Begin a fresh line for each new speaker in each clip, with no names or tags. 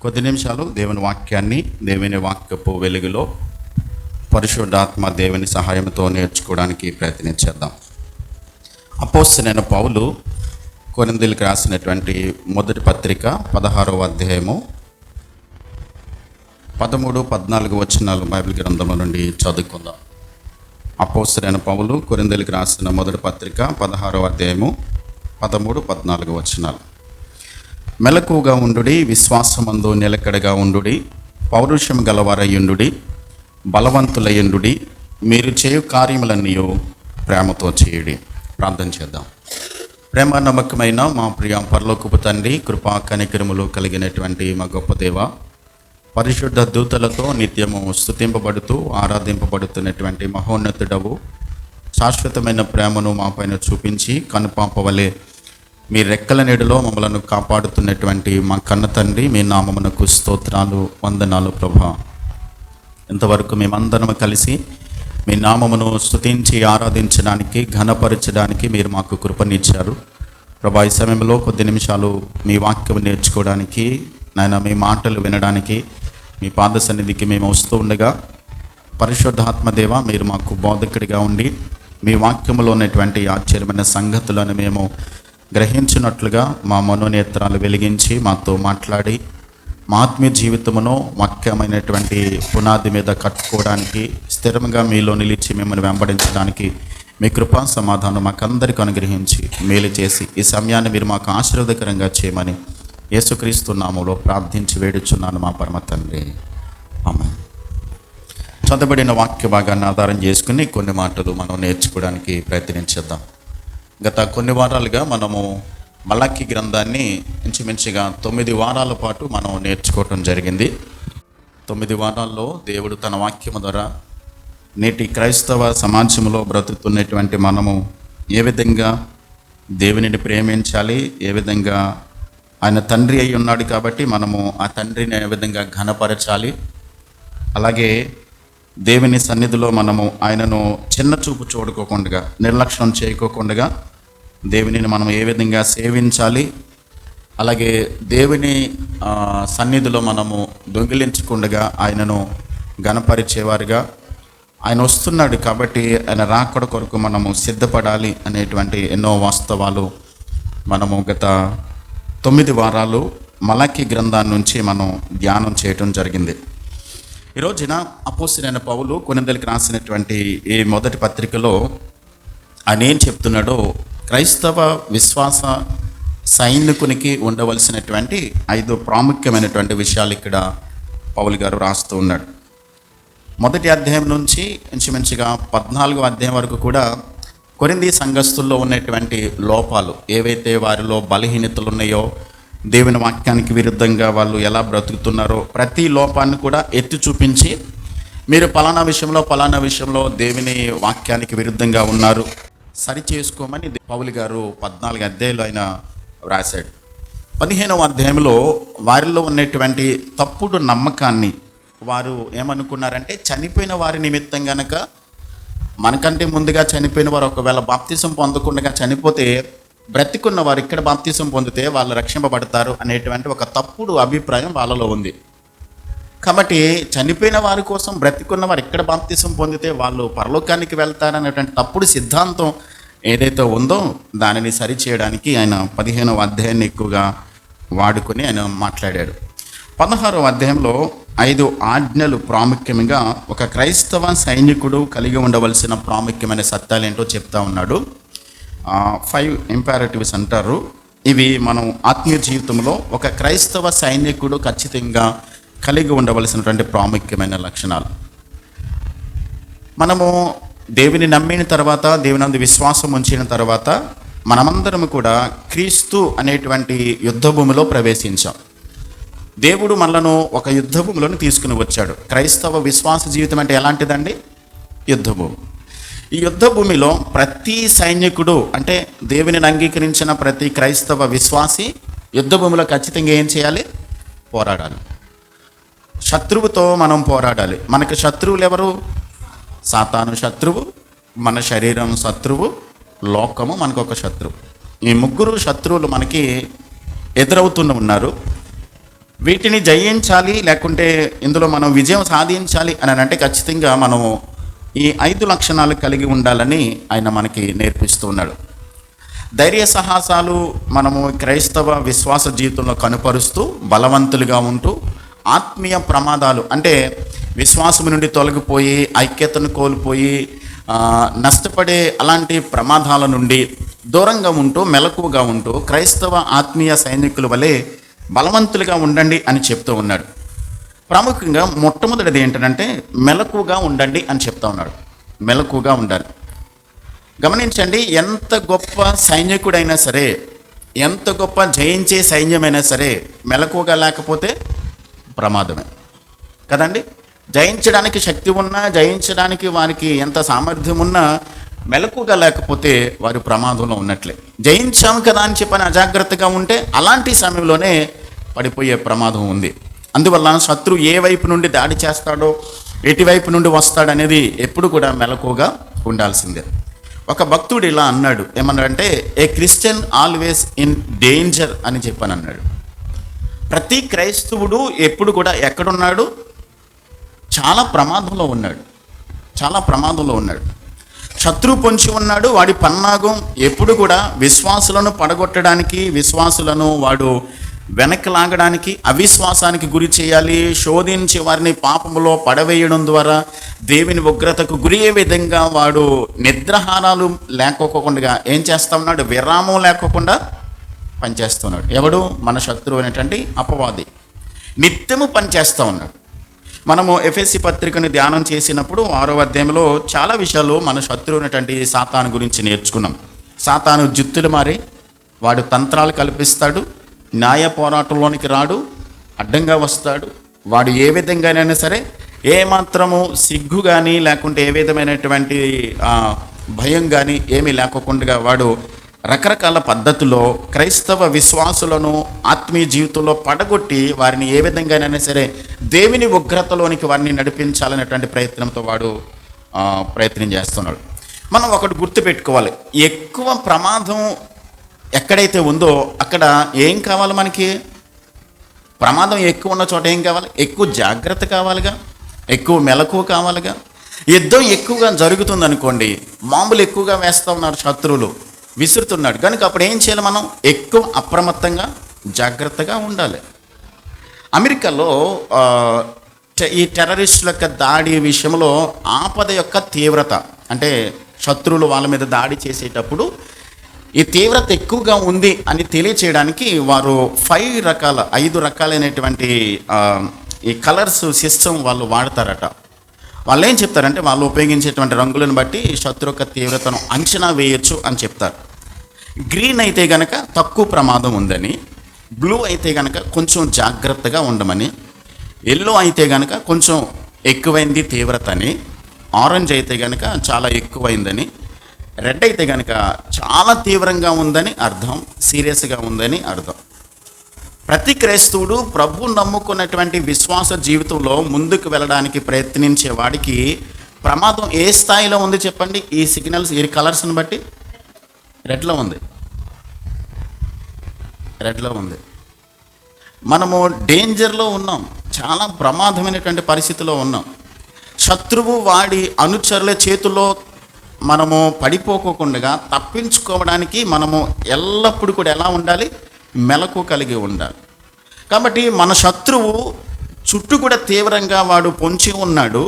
కొద్ది నిమిషాలు దేవుని వాక్యాన్ని దేవుని వాక్యపు వెలుగులో పరిశుద్ధాత్మ దేవుని సహాయంతో నేర్చుకోవడానికి ప్రయత్నించేద్దాం. అపోస్తలుడైన పౌలు కొరింథీయులకు రాసినటువంటి మొదటి పత్రిక 16వ అధ్యాయము 13-14 వచనాలు బైబిల్ గ్రంథంలో నుండి చదువుకుందాం. అపోస్తలుడైన పౌలు కొరింథీయులకు రాసిన మొదటి పత్రిక 16వ అధ్యాయము 13-14 వచనాలు. మెలకుగా ఉండుడి, విశ్వాసమందు నిలకడగా ఉండుడి, పౌరుషం గలవారయ్యుండుడి, బలవంతులయ్యుండుడి, మీరు చేయు కార్యములన్నీ ప్రేమతో చేయుడి. ప్రార్థన చేద్దాం. ప్రేమ నమ్మకమైన మా ప్రియ పరలోకపు తండ్రి, కృపా కనికరములు కలిగినటువంటి మా గొప్ప దేవ, పరిశుద్ధ దూతలతో నిత్యము స్తుతింపబడుతూ ఆరాధింపబడుతున్నటువంటి మహోన్నతుడవు, శాశ్వతమైన ప్రేమను మా పైన చూపించి కనుపాపవలే మీ రెక్కల నీడలో మమ్మలను కాపాడుతున్నటువంటి మా కన్న తండ్రి, మీ నామమునకు స్తోత్రాలు, వందనాలు ప్రభా. ఇంతవరకు మేమందరం కలిసి మీ నామమును స్తుతించి ఆరాధించడానికి, ఘనపరచడానికి మీరు మాకు కృపనిచ్చారు ప్రభా. ఈ సమయంలో కొద్ది నిమిషాలు మీ వాక్యం నేర్చుకోవడానికి, నాయన మీ మాటలు వినడానికి మీ పాద సన్నిధికి మేము వస్తూ ఉండగా, పరిశుద్ధాత్మదేవ మీరు మాకు బోధకుడిగా ఉండి మీ వాక్యములో ఉన్నటువంటి ఆశ్చర్యమైన సంగతులను మేము గ్రహించినట్లుగా మా మనోనేత్రాలు వెలిగించి మాతో మాట్లాడి, మా ఆత్మీయ జీవితమును వాక్యమైనటువంటి పునాది మీద కట్టుకోవడానికి, స్థిరంగా మీలో నిలిచి మిమ్మల్ని వెంబడించడానికి మీ కృపా సమాధానం మాకందరికీ అనుగ్రహించి మేలు చేసి ఈ సమయాన్ని మీరు మాకు ఆశీర్వాదకరంగా చేయమని యేసుక్రీస్తు నామములో ప్రార్థించి వేడుచున్నాను మా పరమ తండ్రి, ఆమేన్. చదవబడిన వాక్య భాగాన్ని ఆధారం చేసుకుని కొన్ని మాటలు మనం నేర్చుకోవడానికి ప్రయత్నించేద్దాం. గత కొన్ని వారాలుగా మనము మలాకి గ్రంథాన్ని ఇంచుమించుగా 9 వారాల పాటు మనం నేర్చుకోవటం జరిగింది. 9 వారాల్లో దేవుడు తన వాక్యము ద్వారా నేటి క్రైస్తవ సమాజంలో బ్రతుకుతున్నటువంటి మనము ఏ విధంగా దేవునిని ప్రేమించాలి, ఏ విధంగా ఆయన తండ్రి అయి ఉన్నాడు కాబట్టి మనము ఆ తండ్రిని ఏ విధంగా ఘనపరచాలి, అలాగే దేవుని సన్నిధిలో మనము ఆయనను చిన్న చూపు చూడుకోకుండా, నిర్లక్ష్యం చేయకోకుండా దేవునిని మనం ఏ విధంగా సేవించాలి, అలాగే దేవుని సన్నిధిలో మనము దొంగిలించకుండా ఆయనను ఘనపరిచేవారుగా, ఆయన వస్తున్నాడు కాబట్టి ఆయన రాకడ కొరకు మనము సిద్ధపడాలి అనేటువంటి ఎన్నో వాస్తవాలు మనము గత 9 వారాలు మలాకి గ్రంథాన్ని నుంచి మనం ధ్యానం చేయటం జరిగింది. ఈ రోజున అపోస్తలుడైన పౌలు కొరింథీయులకు రాసినటువంటి ఈ మొదటి పత్రికలో ఆయన ఏం చెప్తున్నాడో, క్రైస్తవ విశ్వాస సైనికునికి ఉండవలసినటువంటి 5 ప్రాముఖ్యమైనటువంటి విషయాలు ఇక్కడ పౌలు గారు రాస్తూ ఉన్నాడు. మొదటి అధ్యాయం నుంచి ఇంచుమించుగా 14వ అధ్యాయం వరకు కూడా కొరింథీ సంఘస్థుల్లో ఉన్నటువంటి లోపాలు, ఏవైతే వారిలో బలహీనతలు ఉన్నాయో, దేవుని వాక్యానికి విరుద్ధంగా వాళ్ళు ఎలా బ్రతుకుతున్నారో ప్రతి లోపాన్ని కూడా ఎత్తి చూపించి, మీరు పలానా విషయంలో దేవుని వాక్యానికి విరుద్ధంగా ఉన్నారు, సరి చేసుకోమని పౌలు గారు 14 అధ్యాయులు ఆయన రాశాడు. 15వ అధ్యాయంలో వారిలో ఉన్నటువంటి తప్పుడు నమ్మకాన్ని, వారు ఏమనుకున్నారంటే చనిపోయిన వారి నిమిత్తం గనక, మనకంటే ముందుగా చనిపోయిన వారు ఒకవేళ బాప్తిసం పొందకుండా చనిపోతే బ్రతికున్న వారు ఇక్కడ బాప్తిసం పొందితే వాళ్ళు రక్షింపబడతారు అనేటువంటి ఒక తప్పుడు అభిప్రాయం వాళ్ళలో ఉంది. కాబట్టి చనిపోయిన వారి కోసం బ్రతికున్న వారు ఇక్కడ బాప్తిసం పొందితే వాళ్ళు పరలోకానికి వెళ్తారనేటువంటి తప్పుడు సిద్ధాంతం ఏదైతే ఉందో దానిని సరిచేయడానికి ఆయన 15వ అధ్యాయాన్ని ఎక్కువగా వాడుకొని ఆయన మాట్లాడాడు. 16వ అధ్యాయంలో 5 ఆజ్ఞలు ప్రాముఖ్యంగా ఒక క్రైస్తవ సైనికుడు కలిగి ఉండవలసిన ప్రాముఖ్యమైన సత్యాలు ఏంటో చెప్తా ఉన్నాడు. 5 ఇంపారేటివ్స్ అంటారు. ఇవి మనం ఆత్మీయ జీవితంలో ఒక క్రైస్తవ సైనికుడు ఖచ్చితంగా కలిగి ఉండవలసినటువంటి ప్రాముఖ్యమైన లక్షణాలు. మనము దేవుని నమ్మిన తర్వాత, దేవునందు విశ్వాసం ఉంచిన తర్వాత మనమందరం కూడా క్రీస్తు అనేటువంటి యుద్ధ భూమిలో ప్రవేశించాం. దేవుడు మనలను ఒక యుద్ధ భూమిలోని తీసుకుని వచ్చాడు. క్రైస్తవ విశ్వాస జీవితం అంటే ఎలాంటిదండి? యుద్ధ భూమి. ఈ యుద్ధ భూమిలో ప్రతి సైనికుడు, అంటే దేవుని అంగీకరించిన ప్రతి క్రైస్తవ విశ్వాసి యుద్ధ భూమిలో ఖచ్చితంగా ఏం చేయాలి? పోరాడాలి. శత్రువుతో మనం పోరాడాలి. మనకు శత్రువులు ఎవరు? సాతాను శత్రువు, మన శరీరం శత్రువు, లోకము మనకు ఒక శత్రువు. ఈ ముగ్గురు శత్రువులు మనకి ఎదురవుతూ ఉన్నారు. వీటిని జయించాలి, లేకుంటే ఇందులో మనం విజయం సాధించాలి అని అంటే ఖచ్చితంగా మనము ఈ 5 లక్షణాలు కలిగి ఉండాలని ఆయన మనకి నేర్పిస్తూ ఉన్నాడు. ధైర్య సాహసాలు మనము క్రైస్తవ విశ్వాస జీవితంలో కనుపరుస్తూ బలవంతులుగా ఉంటూ, ఆత్మీయ ప్రమాదాలు అంటే విశ్వాసం నుండి తొలగిపోయి ఐక్యతను కోల్పోయి నష్టపడే అలాంటి ప్రమాదాల నుండి దూరంగా ఉంటూ మెలకువగా ఉంటూ క్రైస్తవ ఆత్మీయ సైనికుల వలె బలవంతులుగా ఉండండి అని చెప్తూ ఉన్నాడు. ప్రాముఖ్యంగా మొట్టమొదటిది ఏంటంటే మెలకువగా ఉండండి అని చెప్తా ఉన్నాడు. మెలకువగా ఉండాలి. గమనించండి, ఎంత గొప్ప సైనికుడైనా సరే, ఎంత గొప్ప జయించే సైన్యమైనా సరే మెలకువగా లేకపోతే ప్రమాదమే కదండి. జయించడానికి శక్తి ఉన్నా, జయించడానికి వారికి ఎంత సామర్థ్యం ఉన్నా మెలకువగా లేకపోతే వారు ప్రమాదంలో ఉన్నట్లే. జయించాము కదా అని చెప్పని అజాగ్రత్తగా ఉంటే అలాంటి సమయంలోనే పడిపోయే ప్రమాదం ఉంది. అందువల్ల శత్రువు ఏ వైపు నుండి దాడి చేస్తాడో, ఎటువైపు నుండి వస్తాడనేది ఎప్పుడు కూడా మెలకువగా ఉండాల్సిందే. ఒక భక్తుడు ఇలా అన్నాడు, ఏమన్నాడంటే a Christian always in danger అని చెప్పని అన్నాడు. ప్రతి క్రైస్తవుడు ఎప్పుడు కూడా ఎక్కడున్నాడు? చాలా ప్రమాదంలో ఉన్నాడు. చాలా ప్రమాదంలో ఉన్నాడు. శత్రువు పొంచి ఉన్నాడు. వాడి పన్నాగం ఎప్పుడు కూడా విశ్వాసులను పడగొట్టడానికి, విశ్వాసులను వాడు వెనక్కి లాగడానికి, అవిశ్వాసానికి గురి చేయాలి, శోధించి వారిని పాపములో పడవేయడం ద్వారా దేవుని ఉగ్రతకు గురి అయ్యే విధంగా వాడు నిద్రాహారాలు లేకోకుండా ఏం చేస్తా ఉన్నాడు? విరామం లేకోకుండా పనిచేస్తున్నాడు. ఎవడు? మన శత్రువు అనేటువంటి అపవాది నిత్యము పనిచేస్తూ ఉన్నాడు. మనము ఎఫెసీ పత్రికను ధ్యానం చేసినప్పుడు 6వ అధ్యాయంలో చాలా విషయాలు మన శత్రువు అనేటువంటి సాతాను గురించి నేర్చుకున్నాం. సాతాను జుత్తులు మారి వాడు తంత్రాలు కల్పిస్తాడు, న్యాయ పోరాటంలోనికి రాడు, అడ్డంగా వస్తాడు. వాడు ఏ విధంగానైనా సరే ఏమాత్రము సిగ్గు కానీ లేకుంటే ఏ విధమైనటువంటి భయం కానీ ఏమీ లేకోకుండా వాడు రకరకాల పద్ధతుల్లో క్రైస్తవ విశ్వాసులను ఆత్మీయ జీవితంలో పడగొట్టి వారిని ఏ విధంగానైనా సరే దేవుని ఉగ్రతలోనికి వారిని నడిపించాలనేటువంటి ప్రయత్నంతో వాడు ప్రయత్నం చేస్తున్నాడు. మనం ఒకటి గుర్తుపెట్టుకోవాలి, ఎక్కువ ప్రమాదం ఎక్కడైతే ఉందో అక్కడ ఏం కావాలి? మనకి ప్రమాదం ఎక్కువ ఉన్న చోట ఏం కావాలి? ఎక్కువ జాగ్రత్త కావాలిగా, ఎక్కువ మెలకువ కావాలిగా. యుద్ధం ఎక్కువగా జరుగుతుంది అనుకోండి, మామూలు ఎక్కువగా వేస్తూ ఉన్నారు, శత్రువులు విసురుతున్నాడు కనుక అప్పుడు ఏం చేయాలి? మనం ఎక్కువ అప్రమత్తంగా జాగ్రత్తగా ఉండాలి. అమెరికాలో ఈ టెర్రరిస్టుల యొక్క దాడి విషయంలో ఆపద యొక్క తీవ్రత అంటే శత్రువులు వాళ్ళ మీద దాడి చేసేటప్పుడు ఈ తీవ్రత ఎక్కువగా ఉంది అని తెలియచేయడానికి వారు 5 రకాలైనటువంటి ఈ కలర్స్ సిస్టమ్ వాళ్ళు వాడతారట. వాళ్ళు ఏం చెప్తారంటే వాళ్ళు ఉపయోగించేటువంటి రంగులను బట్టి శత్రు యొక్క తీవ్రతను అంచనా వేయొచ్చు అని చెప్తారు. గ్రీన్ అయితే కనుక తక్కువ ప్రమాదం ఉందని, బ్లూ అయితే కనుక కొంచెం జాగ్రత్తగా ఉండమని, ఎల్లో అయితే కనుక కొంచెం ఎక్కువైంది తీవ్రత అని, ఆరెంజ్ అయితే కనుక చాలా ఎక్కువైందని, రెడ్ అయితే కనుక చాలా తీవ్రంగా ఉందని అర్థం, సీరియస్గా ఉందని అర్థం. ప్రతి క్రైస్తవుడు ప్రభు నమ్ముకున్నటువంటి విశ్వాస జీవితంలో ముందుకు వెళ్ళడానికి ప్రయత్నించే వాడికి ప్రమాదం ఏ స్థాయిలో ఉంది చెప్పండి? ఈ సిగ్నల్స్, ఈ కలర్స్ని బట్టి రెడ్లో ఉంది. మనము డేంజర్లో ఉన్నాం, చాలా ప్రమాదమైనటువంటి పరిస్థితిలో ఉన్నాం. శత్రువు వాడి అనుచరుల చేతుల్లో మనము పడిపోకుండా తప్పించుకోవడానికి మనము ఎల్లప్పుడూ కూడా ఎలా ఉండాలి? మెలకు కలిగి ఉండాలి. కాబట్టి మన శత్రువు చుట్టూ కూడా తీవ్రంగా వాడు పొంచి ఉన్నాడు.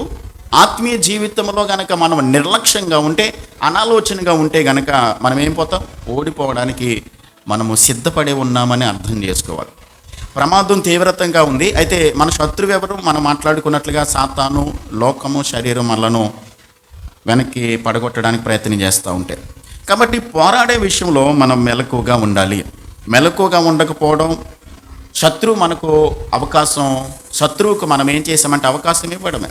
ఆత్మీయ జీవితంలో కనుక మనం నిర్లక్ష్యంగా ఉంటే, అనాలోచనగా ఉంటే కనుక మనం ఏం పోతాం? ఓడిపోవడానికి మనము సిద్ధపడి ఉన్నామని అర్థం చేసుకోవాలి. ప్రమాదం తీవ్రతంగా ఉంది. అయితే మన శత్రువు ఎవరు? మనం మాట్లాడుకున్నట్లుగా సాతాను, లోకము, శరీరం మనలను వెనక్కి పడగొట్టడానికి ప్రయత్నం చేస్తూ ఉంటాయి. కాబట్టి పోరాడే విషయంలో మనం మెలకువగా ఉండాలి. మెలకువగా ఉండకపోవడం, శత్రువుకు మనం ఏం చేసామంటే అవకాశం ఇవ్వడమే.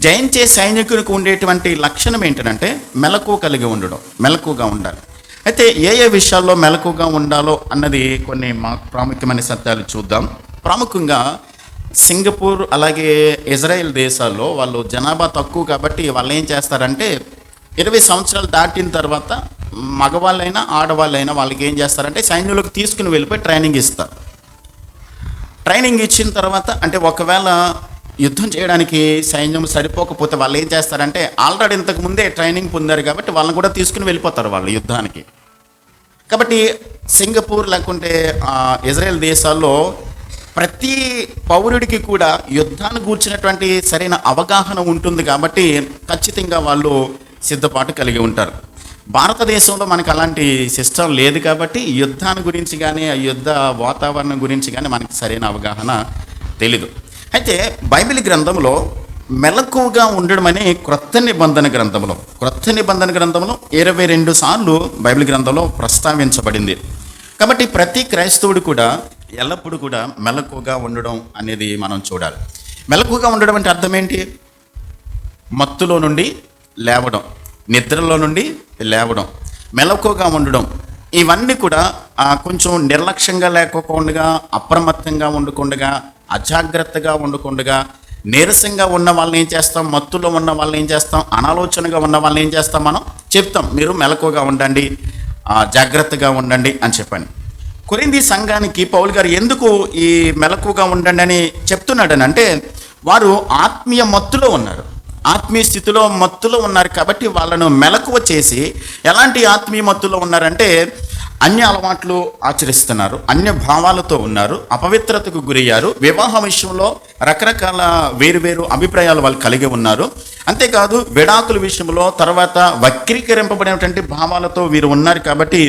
జయించే సైనికునికి ఉండేటువంటి లక్షణం ఏంటంటే మెలకువ కలిగి ఉండడం, మెలకువగా ఉండాలి. అయితే ఏ విషయాల్లో మెలకువగా ఉండాలో అన్నది కొన్ని ప్రాముఖ్యమైన సత్యాలు చూద్దాం. ప్రాముఖ్యంగా సింగపూర్ అలాగే ఇజ్రాయెల్ దేశాల్లో వాళ్ళు జనాభా తక్కువ కాబట్టి వాళ్ళు ఏం చేస్తారంటే 20 సంవత్సరాలు దాటిన తర్వాత మగవాళ్ళైనా ఆడవాళ్ళైనా వాళ్ళకి ఏం చేస్తారంటే సైన్యంలోకి తీసుకుని వెళ్ళిపోయి ట్రైనింగ్ ఇస్తారు. ట్రైనింగ్ ఇచ్చిన తర్వాత అంటే ఒకవేళ యుద్ధం చేయడానికి సైన్యం సరిపోకపోతే వాళ్ళు ఏం చేస్తారంటే ఆల్రెడీ ఇంతకు ముందే ట్రైనింగ్ పొందారు కాబట్టి వాళ్ళని కూడా తీసుకుని వెళ్ళిపోతారు వాళ్ళు యుద్ధానికి. కాబట్టి సింగపూర్ లేకుంటే ఇజ్రాయెల్ దేశాల్లో ప్రతి పౌరుడికి కూడా యుద్ధాన్ని గూర్చినటువంటి సరైన అవగాహన ఉంటుంది కాబట్టి ఖచ్చితంగా వాళ్ళు సిద్ధపాటు కలిగి ఉంటారు. భారతదేశంలో మనకు అలాంటి సిస్టమ్ లేదు కాబట్టి యుద్ధాన్ని గురించి కానీ ఆ యుద్ధ వాతావరణం గురించి కానీ మనకి సరైన అవగాహన తెలీదు. అయితే బైబిల్ గ్రంథంలో మెలకువగా ఉండడం అనే క్రొత్త నిబంధన గ్రంథంలో 22 సార్లు బైబిల్ గ్రంథంలో ప్రస్తావించబడింది. కాబట్టి ప్రతి క్రైస్తవుడు కూడా ఎల్లప్పుడూ కూడా మెలకువగా ఉండడం అనేది మనం చూడాలి. మెలకువగా ఉండడం అంటే అర్థం ఏంటి? మత్తులో నుండి లేవడం, నిద్రలో నుండి లేవడం, మెలకువగా ఉండడం, ఇవన్నీ కూడా కొంచెం నిర్లక్ష్యంగా లేకోకుండా, అప్రమత్తంగా ఉండకుండా, అజాగ్రత్తగా ఉండకుండా, నీరసంగా ఉన్న వాళ్ళని ఏం చేస్తాం, మత్తులో ఉన్న వాళ్ళని ఏం చేస్తాం, అనాలోచనగా ఉన్న వాళ్ళని ఏం చేస్తాం, మనం చెప్తాం మీరు మెలకువగా ఉండండి, జాగ్రత్తగా ఉండండి అని చెప్పండి. కొరింథీ సంఘానికి పౌలు గారు ఎందుకు ఈ మెలకువగా ఉండండి అని చెప్తున్నాడని అంటే వారు ఆత్మీయ మత్తులో ఉన్నారు, ఆత్మీయ స్థితిలో మత్తులో ఉన్నారు. కాబట్టి వాళ్ళను మెలకువ చేసి, ఎలాంటి ఆత్మీయ మత్తులో ఉన్నారంటే అన్య అలవాట్లు ఆచరిస్తున్నారు, అన్య భావాలతో ఉన్నారు, అపవిత్రతకు గురయ్యారు, వివాహ విషయంలో రకరకాల వేరు అభిప్రాయాలు వాళ్ళు కలిగి ఉన్నారు. అంతేకాదు విడాకుల విషయంలో తర్వాత వక్రీకరింపబడినటువంటి భావాలతో వీరు ఉన్నారు. కాబట్టి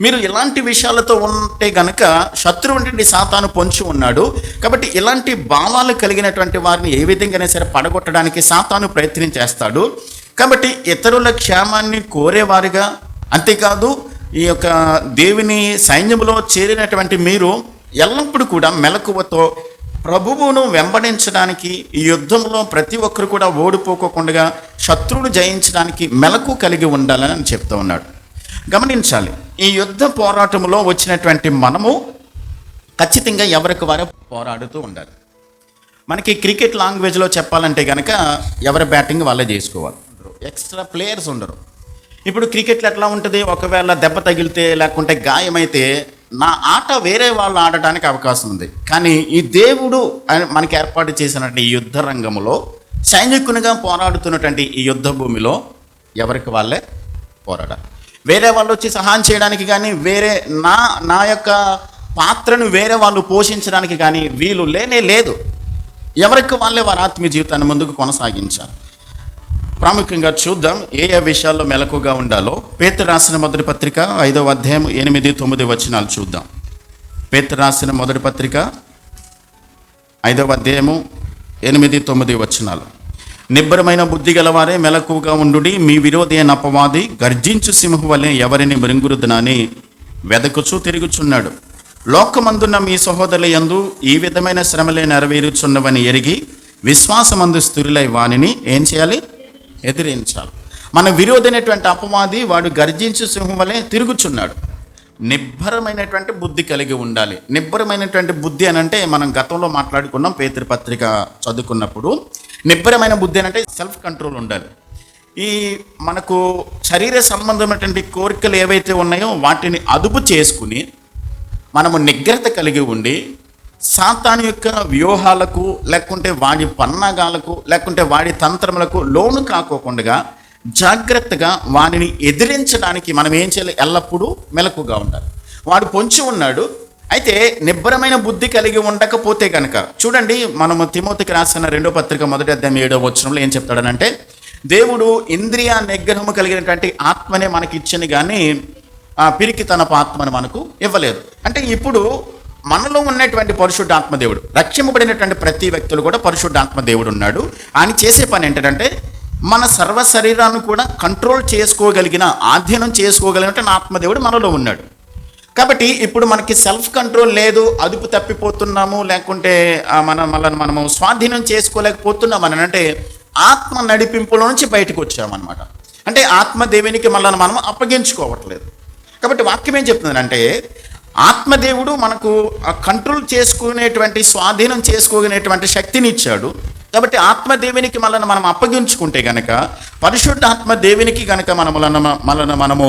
మీరు ఇలాంటి విషయాలతో ఉంటే గనక శత్రువు నుండి సాతాను పొంచి ఉన్నాడు. కాబట్టి ఇలాంటి భావాలు కలిగినటువంటి వారిని ఏ విధంగానే సరే పడగొట్టడానికి సాతాను ప్రయత్నం చేస్తాడు. కాబట్టి ఇతరుల క్షేమాన్ని కోరేవారుగా, అంతేకాదు ఈ యొక్క దేవుని సైన్యంలో చేరినటువంటి మీరు ఎల్లప్పుడూ కూడా మెలకువతో ప్రభువును వెంబడించడానికి, ఈ యుద్ధంలో ప్రతి ఒక్కరు కూడా ఓడిపోకుండా శత్రువును జయించడానికి మెలకు కలిగి ఉండాలని చెప్తూ ఉన్నాడు. గమనించాలి, ఈ యుద్ధ పోరాటంలో వచ్చినటువంటి మనము ఖచ్చితంగా ఎవరికి వారే పోరాడుతూ ఉండాలి. మనకి క్రికెట్ లాంగ్వేజ్లో చెప్పాలంటే కనుక ఎవరి బ్యాటింగ్ వాళ్ళే చేసుకోవాలి, ఎక్స్ట్రా ప్లేయర్స్ ఉండరు. ఇప్పుడు క్రికెట్లో ఎట్లా ఉంటుంది, ఒకవేళ దెబ్బ తగిలితే లేకుంటే గాయమైతే నా ఆట వేరే వాళ్ళు ఆడటానికి అవకాశం ఉంది. కానీ ఈ దేవుడు మనకి ఏర్పాటు చేసినటువంటి ఈ యుద్ధ రంగంలో సైనికునిగా పోరాడుతున్నటువంటి ఈ యుద్ధ భూమిలో ఎవరికి వాళ్ళే పోరాడాలి. వేరే వాళ్ళు వచ్చి సహాయం చేయడానికి కానీ, వేరే నా యొక్క పాత్రను వేరే వాళ్ళు పోషించడానికి కానీ వీలు లేనే లేదు. ఎవరికి వాళ్ళే వారి ఆత్మీయ జీవితాన్ని ముందుకు కొనసాగించాలి. ప్రాముఖ్యంగా చూద్దాం ఏ విషయాల్లో మెలకుగా ఉండాలో. పేతురు రాసిన మొదటి పత్రిక 5వ అధ్యాయం 8-9 వచనాలు చూద్దాం. పేతురు రాసిన మొదటి పత్రిక 5వ అధ్యాయము 8-9 వచనాలు. నిబ్బరమైన బుద్ధి గలవారే మెలకుగా ఉండుడి, మీ విరోధి అయిన అపవాది గర్జించు సింహం వలె ఎవరిని మృంగురుదునని వెదకుచూ తిరుగుచున్నాడు. లోకమందున్న మీ సహోదరుల యందు ఈ విధమైన శ్రమలే నెరవేరుచున్నవని ఎరిగి విశ్వాసమందు స్థిరులై వానిని ఏం చేయాలి? ఎదిరించాలి. మన విరోధైనటువంటి అపవాది వాడు గర్జించు సింహం వలె తిరుగుచున్నాడు. నిబ్బరమైనటువంటి బుద్ధి కలిగి ఉండాలి. నిబ్బరమైనటువంటి బుద్ధి అని అంటే మనం గతంలో మాట్లాడుకున్నాం, పేతురు పత్రిక చదువుకున్నప్పుడు. నిబ్బరమైన బుద్ధి అని అంటే సెల్ఫ్ కంట్రోల్ ఉండాలి. ఈ మనకు శరీర సంబంధమైనటువంటి కోరికలు ఏవైతే ఉన్నాయో వాటిని అదుపు చేసుకుని మనము నిగ్రహత కలిగి ఉండి సాతాను యొక్క వ్యూహాలకు లేకుంటే వాడి పన్నాగాలకు లేకుంటే వాడి తంత్రములకు లోను కాకోకుండా జాగ్రత్తగా వాడిని ఎదిరించడానికి మనం ఏం చేయాలి? ఎల్లప్పుడూ మెలకుగా ఉండాలి. వాడు పొంచి ఉన్నాడు. అయితే నిబ్బరమైన బుద్ధి కలిగి ఉండకపోతే కనుక చూడండి, మనము తిమోతికి రాసిన 2వ పత్రిక 1వ అధ్యాయం 7వ వచనంలో ఏం చెప్తాడనంటే దేవుడు ఇంద్రియ నిగ్రహము కలిగినటువంటి ఆత్మనే మనకి ఇచ్చింది కానీ పిరికితనపు ఆత్మను మనకు ఇవ్వలేదు. అంటే ఇప్పుడు మనలో ఉన్నటువంటి పరిశుద్ధాత్మ దేవుడు, రక్షింపబడినటువంటి ప్రతి వ్యక్తులు కూడా పరిశుద్ధాత్మ దేవుడు ఉన్నాడు. ఆయన చేసే పని ఏంటంటే మన సర్వ శరీరాన్ని కూడా కంట్రోల్ చేసుకోగలిగిన, ఆధీనం చేసుకోగలిగినటువంటి ఆత్మదేవుడు మనలో ఉన్నాడు. కాబట్టి ఇప్పుడు మనకి సెల్ఫ్ కంట్రోల్ లేదు, అదుపు తప్పిపోతున్నాము, లేకుంటే మనము స్వాధీనం చేసుకోలేకపోతున్నాం అని అంటే ఆత్మ నడిపింపులో నుంచి బయటకు వచ్చామన్నమాట. అంటే ఆత్మదేవునికి మనల్ని మనం అప్పగించుకోవట్లేదు. కాబట్టి వాక్యం ఏం చెప్తుందంటే ఆత్మదేవుడు మనకు కంట్రోల్ చేసుకునేటువంటి, స్వాధీనం చేసుకోగలిగినటువంటి శక్తిని ఇచ్చాడు. కాబట్టి ఆత్మదేవునికి మనం అప్పగించుకుంటే గనక, పరిశుద్ధ ఆత్మదేవునికి గనక మనము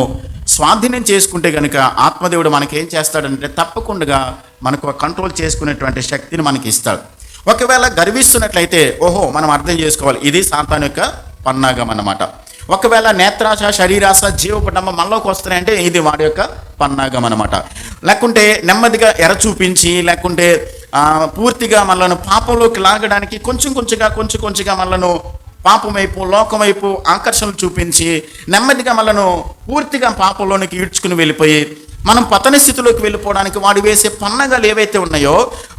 స్వాధీనం చేసుకుంటే కనుక ఆత్మదేవుడు మనకి ఏం చేస్తాడంటే తప్పకుండా మనకు కంట్రోల్ చేసుకునేటువంటి శక్తిని మనకి ఇస్తాడు. ఒకవేళ గర్విస్తున్నట్లయితే ఓహో మనం అర్థం చేసుకోవాలి, ఇది సాతాను యొక్క పన్నాగం అన్నమాట. ఒకవేళ నేత్రాశ, శరీరాశ, జీవపటంబం మనలోకి వస్తున్నాయంటే ఇది వాడి యొక్క పన్నాగం అన్నమాట. లేకుంటే నెమ్మదిగా ఎర చూపించి, లేకుంటే పూర్తిగా మనలను పాపంలోకి లాగడానికి కొంచెం కొంచెంగా మనలను పాపం వైపు, లోకం వైపు ఆకర్షణలు చూపించి నెమ్మదిగా మనలను పూర్తిగా పాపంలోనికి ఈడ్చుకుని వెళ్ళిపోయి మనం పతన స్థితిలోకి వెళ్ళిపోవడానికి వాడు వేసే పన్నగాలు ఏవైతే ఉన్నాయో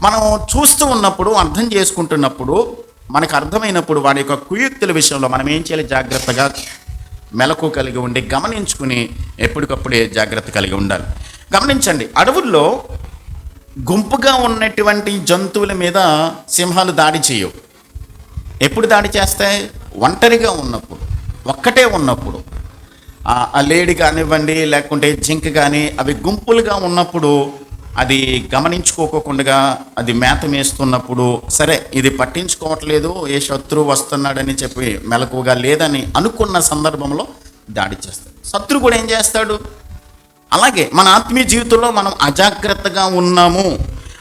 మనం చూస్తూ ఉన్నప్పుడు, అర్థం చేసుకుంటున్నప్పుడు, మనకు అర్థమైనప్పుడు వాడి యొక్క కుయుక్తుల విషయంలో మనం ఏం చేయాలి? జాగ్రత్తగా మెలకు కలిగి ఉండి గమనించుకుని ఎప్పటికప్పుడే జాగ్రత్త కలిగి ఉండాలి. గమనించండి, అడవుల్లో గుంపుగా ఉన్నటువంటి జంతువుల మీద సింహాలు దాడి చేయవు. ఎప్పుడు దాడి చేస్తాయి? ఒంటరిగా ఉన్నప్పుడు, ఒక్కటే ఉన్నప్పుడు. ఆ లేడి కానివ్వండి, లేకుంటే జింక కానీ, అవి గుంపులుగా ఉన్నప్పుడు అది గమనించుకోకుండా అది మేత మేస్తున్నప్పుడు, సరే ఇది పట్టించుకోవట్లేదు, ఏ శత్రువు వస్తున్నాడని చెప్పి మెలకువగా లేదని అనుకున్న సందర్భంలో దాడి చేస్తాడు. శత్రువు కూడా ఏం చేస్తాడు? అలాగే మన ఆత్మీయ జీవితంలో మనం అజాగ్రత్తగా ఉన్నాము,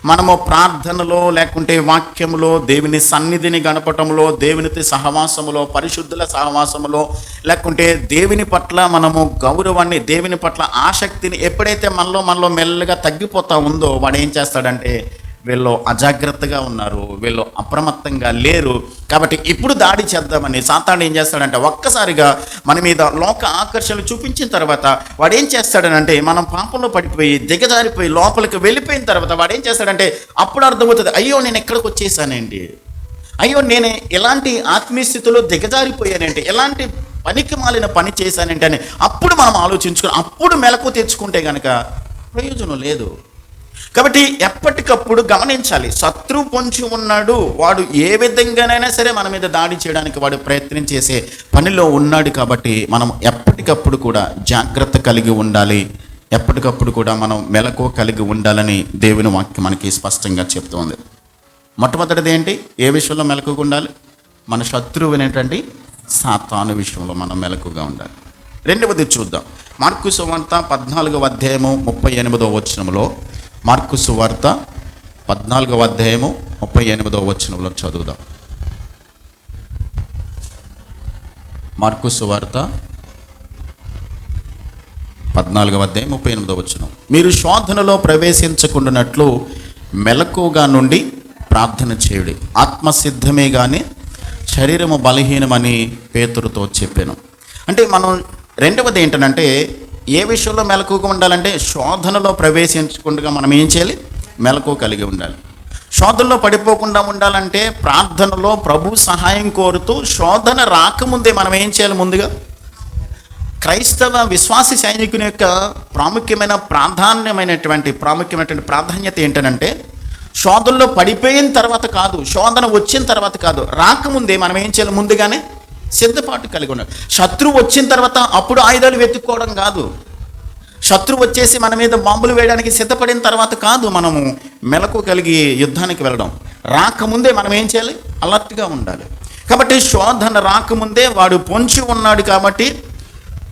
మనము ప్రార్థనలో, లేకుంటే వాక్యములో, దేవుని సన్నిధిని గడపటంలో, దేవునితో సహవాసములో, పరిశుద్ధుల సహవాసములో, లేకుంటే దేవుని పట్ల మనము గౌరవాన్ని, దేవుని పట్ల ఆసక్తిని ఎప్పుడైతే మనలో మెల్లగా తగ్గిపోతా ఉందో వాడు ఏం చేస్తాడంటే వీళ్ళు అజాగ్రత్తగా ఉన్నారు, వీళ్ళు అప్రమత్తంగా లేరు, కాబట్టి ఇప్పుడు దాడి చేద్దామని సాతాను ఏం చేస్తాడంటే ఒక్కసారిగా మన మీద లోక ఆకర్షణలు చూపించిన తర్వాత వాడు ఏం చేస్తాడనంటే మనం పాపంలో పడిపోయి దిగజారిపోయి లోపలికి వెళ్ళిపోయిన తర్వాత వాడు ఏం చేస్తాడంటే అప్పుడు అర్థమవుతుంది, అయ్యో నేను ఎక్కడికి వచ్చేసానండి, అయ్యో నేను ఎలాంటి ఆత్మీయ స్థితిలో దిగజారిపోయానంటే, ఎలాంటి పనికి మాలిన పని చేశానంటే అని అప్పుడు మనం ఆలోచించుకుని అప్పుడు మెలకు తెచ్చుకుంటే కనుక ప్రయోజనం లేదు. కాబట్టి ఎప్పటికప్పుడు గమనించాలి, శత్రువు పొంచి ఉన్నాడు, వాడు ఏ విధంగానైనా సరే మన మీద దాడి చేయడానికి వాడు ప్రయత్నం చేసే పనిలో ఉన్నాడు. కాబట్టి మనం ఎప్పటికప్పుడు కూడా జాగ్రత్త కలిగి ఉండాలి, ఎప్పటికప్పుడు కూడా మనం మెలకువ కలిగి ఉండాలని దేవుని వాక్యం మనకి స్పష్టంగా చెప్తోంది. మొట్టమొదటిది ఏంటి? ఏ విషయంలో మెలకుగా ఉండాలి? మన శత్రువు అనేటువంటి సాతాను విషయంలో మనం మెలకుగా ఉండాలి. రెండవది చూద్దాం. మార్కు సువార్త 14వ అధ్యాయము 38వ వచనంలో, మార్కు సువార్త 14వ అధ్యాయము 38వ వచనంలో చదువుదాం. మార్కు సువార్త 14వ అధ్యాయం 38వ వచనం. మీరు శోధనలో ప్రవేశించకుండానట్లు మెలకుగా నుండి ప్రార్థన చేయుడి, ఆత్మసిద్ధమే కానీ శరీరము బలహీనమని పేతురుతో చెప్పాను. అంటే మనం రెండవది ఏంటంటే ఏ విషయంలో మెలకుగా ఉండాలంటే శోధనలో ప్రవేశించకుండా మనం ఏం చేయాలి? మెలకు కలిగి ఉండాలి. శోధనలో పడిపోకుండా ఉండాలంటే ప్రార్థనలో ప్రభు సహాయం కోరుతూ శోధన రాకముందే మనం ఏం చేయాలి? ముందుగా క్రైస్తవ విశ్వాసి సైనికుని యొక్క ప్రాముఖ్యమైనటువంటి ప్రాధాన్యత ఏంటంటే శోధనలో పడిపోయిన తర్వాత కాదు, శోధన వచ్చిన తర్వాత కాదు, రాకముందే మనం ఏం చేయాలి? ముందుగానే సిద్ధపాటు కలిగి ఉండాలి. శత్రువు వచ్చిన తర్వాత అప్పుడు ఆయుధాలు వెతుక్కోవడం కాదు, శత్రువు వచ్చేసి మన మీద బాంబులు వేయడానికి సిద్ధపడిన తర్వాత కాదు మనము మెలకు కలిగి యుద్ధానికి వెళ్ళడం. రాకముందే మనం ఏం చేయాలి? అలర్ట్గా ఉండాలి. కాబట్టి శోధన రాకముందే వాడు పొంచి ఉన్నాడు. కాబట్టి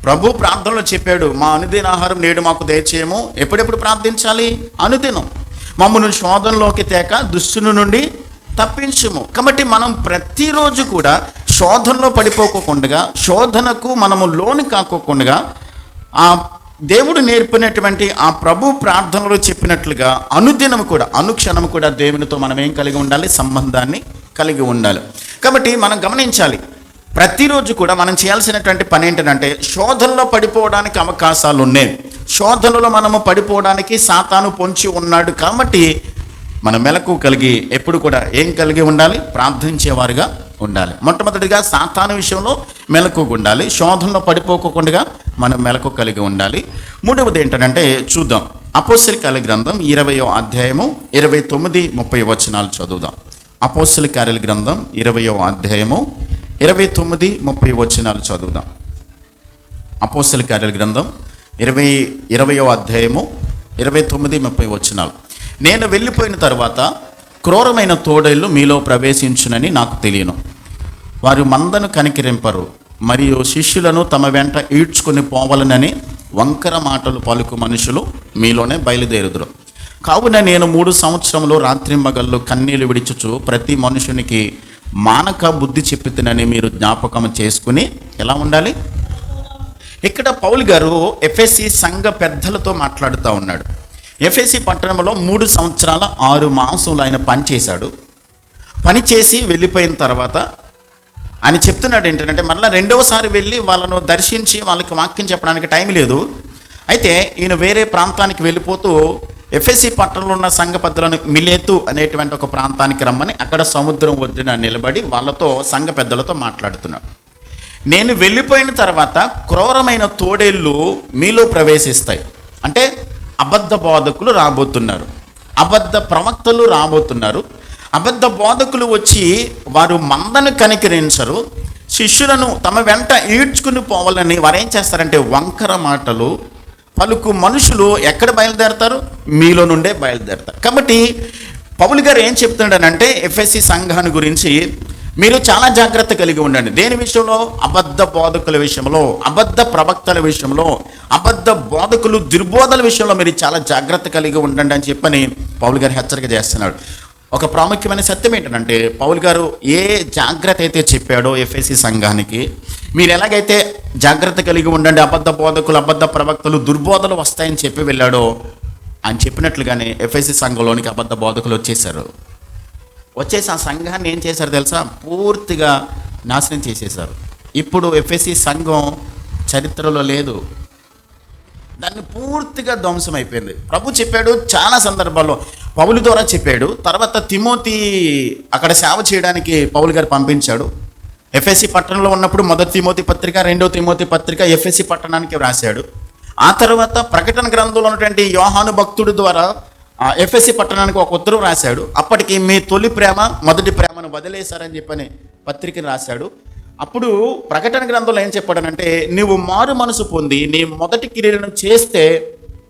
ప్రభు ప్రార్థనలో చెప్పాడు, మా అనుదిన ఆహారం నేడు మాకు దయచేయము. ఎప్పుడెప్పుడు ప్రార్థించాలి? అనుదినం. మమ్మల్ని శోధనలోకి తేక దుష్టుని నుండి తప్పించుము. కాబట్టి మనం ప్రతిరోజు కూడా శోధనలో పడిపోకుండా, శోధనకు మనము లోను కాకోకుండా ఆ దేవుడు నేర్పినటువంటి ఆ ప్రభు ప్రార్థనలో చెప్పినట్లుగా అనుదినం కూడా, అనుక్షణం కూడా దేవునితో మనం ఏం కలిగి ఉండాలి? సంబంధాన్ని కలిగి ఉండాలి. కాబట్టి మనం గమనించాలి, ప్రతిరోజు కూడా మనం చేయాల్సినటువంటి పని ఏంటంటే శోధనలో పడిపోవడానికి అవకాశాలు ఉన్నాయి. శోధనలో మనము పడిపోవడానికి సాతాను పొంచి ఉన్నాడు. కాబట్టి మన మెలకు కలిగి ఎప్పుడు కూడా ఏం కలిగి ఉండాలి? ప్రార్థించేవారుగా ఉండాలి. మొట్టమొదటిగా సాతాను విషయంలో మెలకుగా ఉండాలి, శోధనలో పడిపోకుండా మనం మెలకు కలిగి ఉండాలి. మూడవది ఏంటంటే చూద్దాం, అపోస్తల కార్యాల గ్రంథం 20వ అధ్యాయము 29, 30 వచనాలు చదువుదాం. అపోస్తల కార్యాల గ్రంథం 20వ అధ్యాయము 29, 30 వచనాలు చదువుదాం. అపోస్తల కార్యాల గ్రంథం 20వ అధ్యాయము 29, 30 వచనాలు. నేను వెళ్ళిపోయిన తర్వాత క్రూరమైన తోడేళ్ళు మీలో ప్రవేశించునని నాకు తెలియను. వారు మందను కనికరింపరు, మరియు శిష్యులను తమ వెంట ఈడ్చుకొని పోవాలనని వంకర మాటలు పలుకు మనుషులు మీలోనే బయలుదేరుదురు. కావున నేను 3 సంవత్సరములు రాత్రింబగళ్ళు కన్నీళ్లు విడిచుచు ప్రతి మనుషునికి మానక బుద్ధి చెప్పితినని మీరు జ్ఞాపకం చేసుకుని ఎలా ఉండాలి. ఇక్కడ పౌలు గారు ఎఫెసీ సంఘ పెద్దలతో మాట్లాడుతూ ఉన్నాడు. ఎఫెసీ పట్టణంలో 3 సంవత్సరాల 6 మాసములు ఆయన పనిచేశాడు. పనిచేసి వెళ్ళిపోయిన తర్వాత ఆయన చెప్తున్నాడు ఏంటంటే మళ్ళీ రెండవసారి వెళ్ళి వాళ్ళను దర్శించి వాళ్ళకి వాక్యం చెప్పడానికి టైం లేదు. అయితే ఈయన వేరే ప్రాంతానికి వెళ్ళిపోతూ ఎఫెసీ పట్టణంలో ఉన్న సంఘ పెద్దలను మిలేతు అనేటువంటి ఒక ప్రాంతానికి రమ్మని అక్కడ సముద్రం ఒడ్డున నిలబడి వాళ్ళతో సంఘ పెద్దలతో మాట్లాడుతున్నాడు. నేను వెళ్ళిపోయిన తర్వాత క్రూరమైన తోడేళ్ళు మీలో ప్రవేశిస్తాయి. అంటే అబద్ధ బోధకులు రాబోతున్నారు, అబద్ధ ప్రవక్తలు రాబోతున్నారు. అబద్ధ బోధకులు వచ్చి వారు మందను కనికరించరు, శిష్యులను తమ వెంట ఈడ్చుకుని పోవాలని వారు ఏం చేస్తారంటే వంకర మాటలు పలుకు మనుషులు ఎక్కడ బయలుదేరతారు, మీలో నుండే బయలుదేరతారు. కాబట్టి పౌలు గారు ఏం చెప్తున్నాడనంటే ఎఫెసీ సంఘాన్ని గురించి మీరు చాలా జాగ్రత్త కలిగి ఉండండి. దేని విషయంలో? అబద్ధ బోధకుల విషయంలో, అబద్ధ ప్రవక్తల విషయంలో, అబద్ధ బోధకులు దుర్బోధల విషయంలో మీరు చాలా జాగ్రత్త కలిగి ఉండండి అని చెప్పని పౌలు గారు హెచ్చరిక చేస్తున్నాడు. ఒక ప్రాముఖ్యమైన సత్యం ఏంటంటే పౌలు గారు ఏ జాగ్రత్త అయితే చెప్పాడో ఎఫెసీ సంఘానికి, మీరు ఎలాగైతే జాగ్రత్త కలిగి ఉండండి, అబద్ధ బోధకులు అబద్ధ ప్రవక్తలు దుర్బోధలు వస్తాయని చెప్పి వెళ్ళాడో అని చెప్పినట్లుగానే ఎఫెసీ సంఘంలోనికి అబద్ధ బోధకులు వచ్చేసారు. వచ్చేసి ఆ సంఘాన్ని ఏం చేశారు తెలుసా? పూర్తిగా నాశనం చేసేశారు. ఇప్పుడు ఎఫెసీ సంఘం చరిత్రలో లేదు, దాన్ని పూర్తిగా ధ్వంసం అయిపోయింది. ప్రభు చెప్పాడు చాలా సందర్భాల్లో, పౌలు ద్వారా చెప్పాడు. తర్వాత తిమోతి అక్కడ సేవ చేయడానికి పౌలు గారు పంపించాడు. ఎఫెసీ పట్టణంలో ఉన్నప్పుడు 1 తిమోతి పత్రిక 2 తిమోతి పత్రిక ఎఫెసీ పట్టణానికి రాశాడు. ఆ తర్వాత ప్రకటన గ్రంథంలో ఉన్నటువంటి యోహాను భక్తుడి ద్వారా ఎఫెసీ పట్టణానికి ఒక ఉత్తరం రాశాడు. అప్పటికి మీ తొలి ప్రేమ మొదటి ప్రేమను వదిలేశారని చెప్పని పత్రికను రాశాడు. అప్పుడు ప్రకటన గ్రంథంలో ఏం చెప్పాడనంటే, నువ్వు మారు మనసు పొంది నీ మొదటి క్రియలను చేస్తే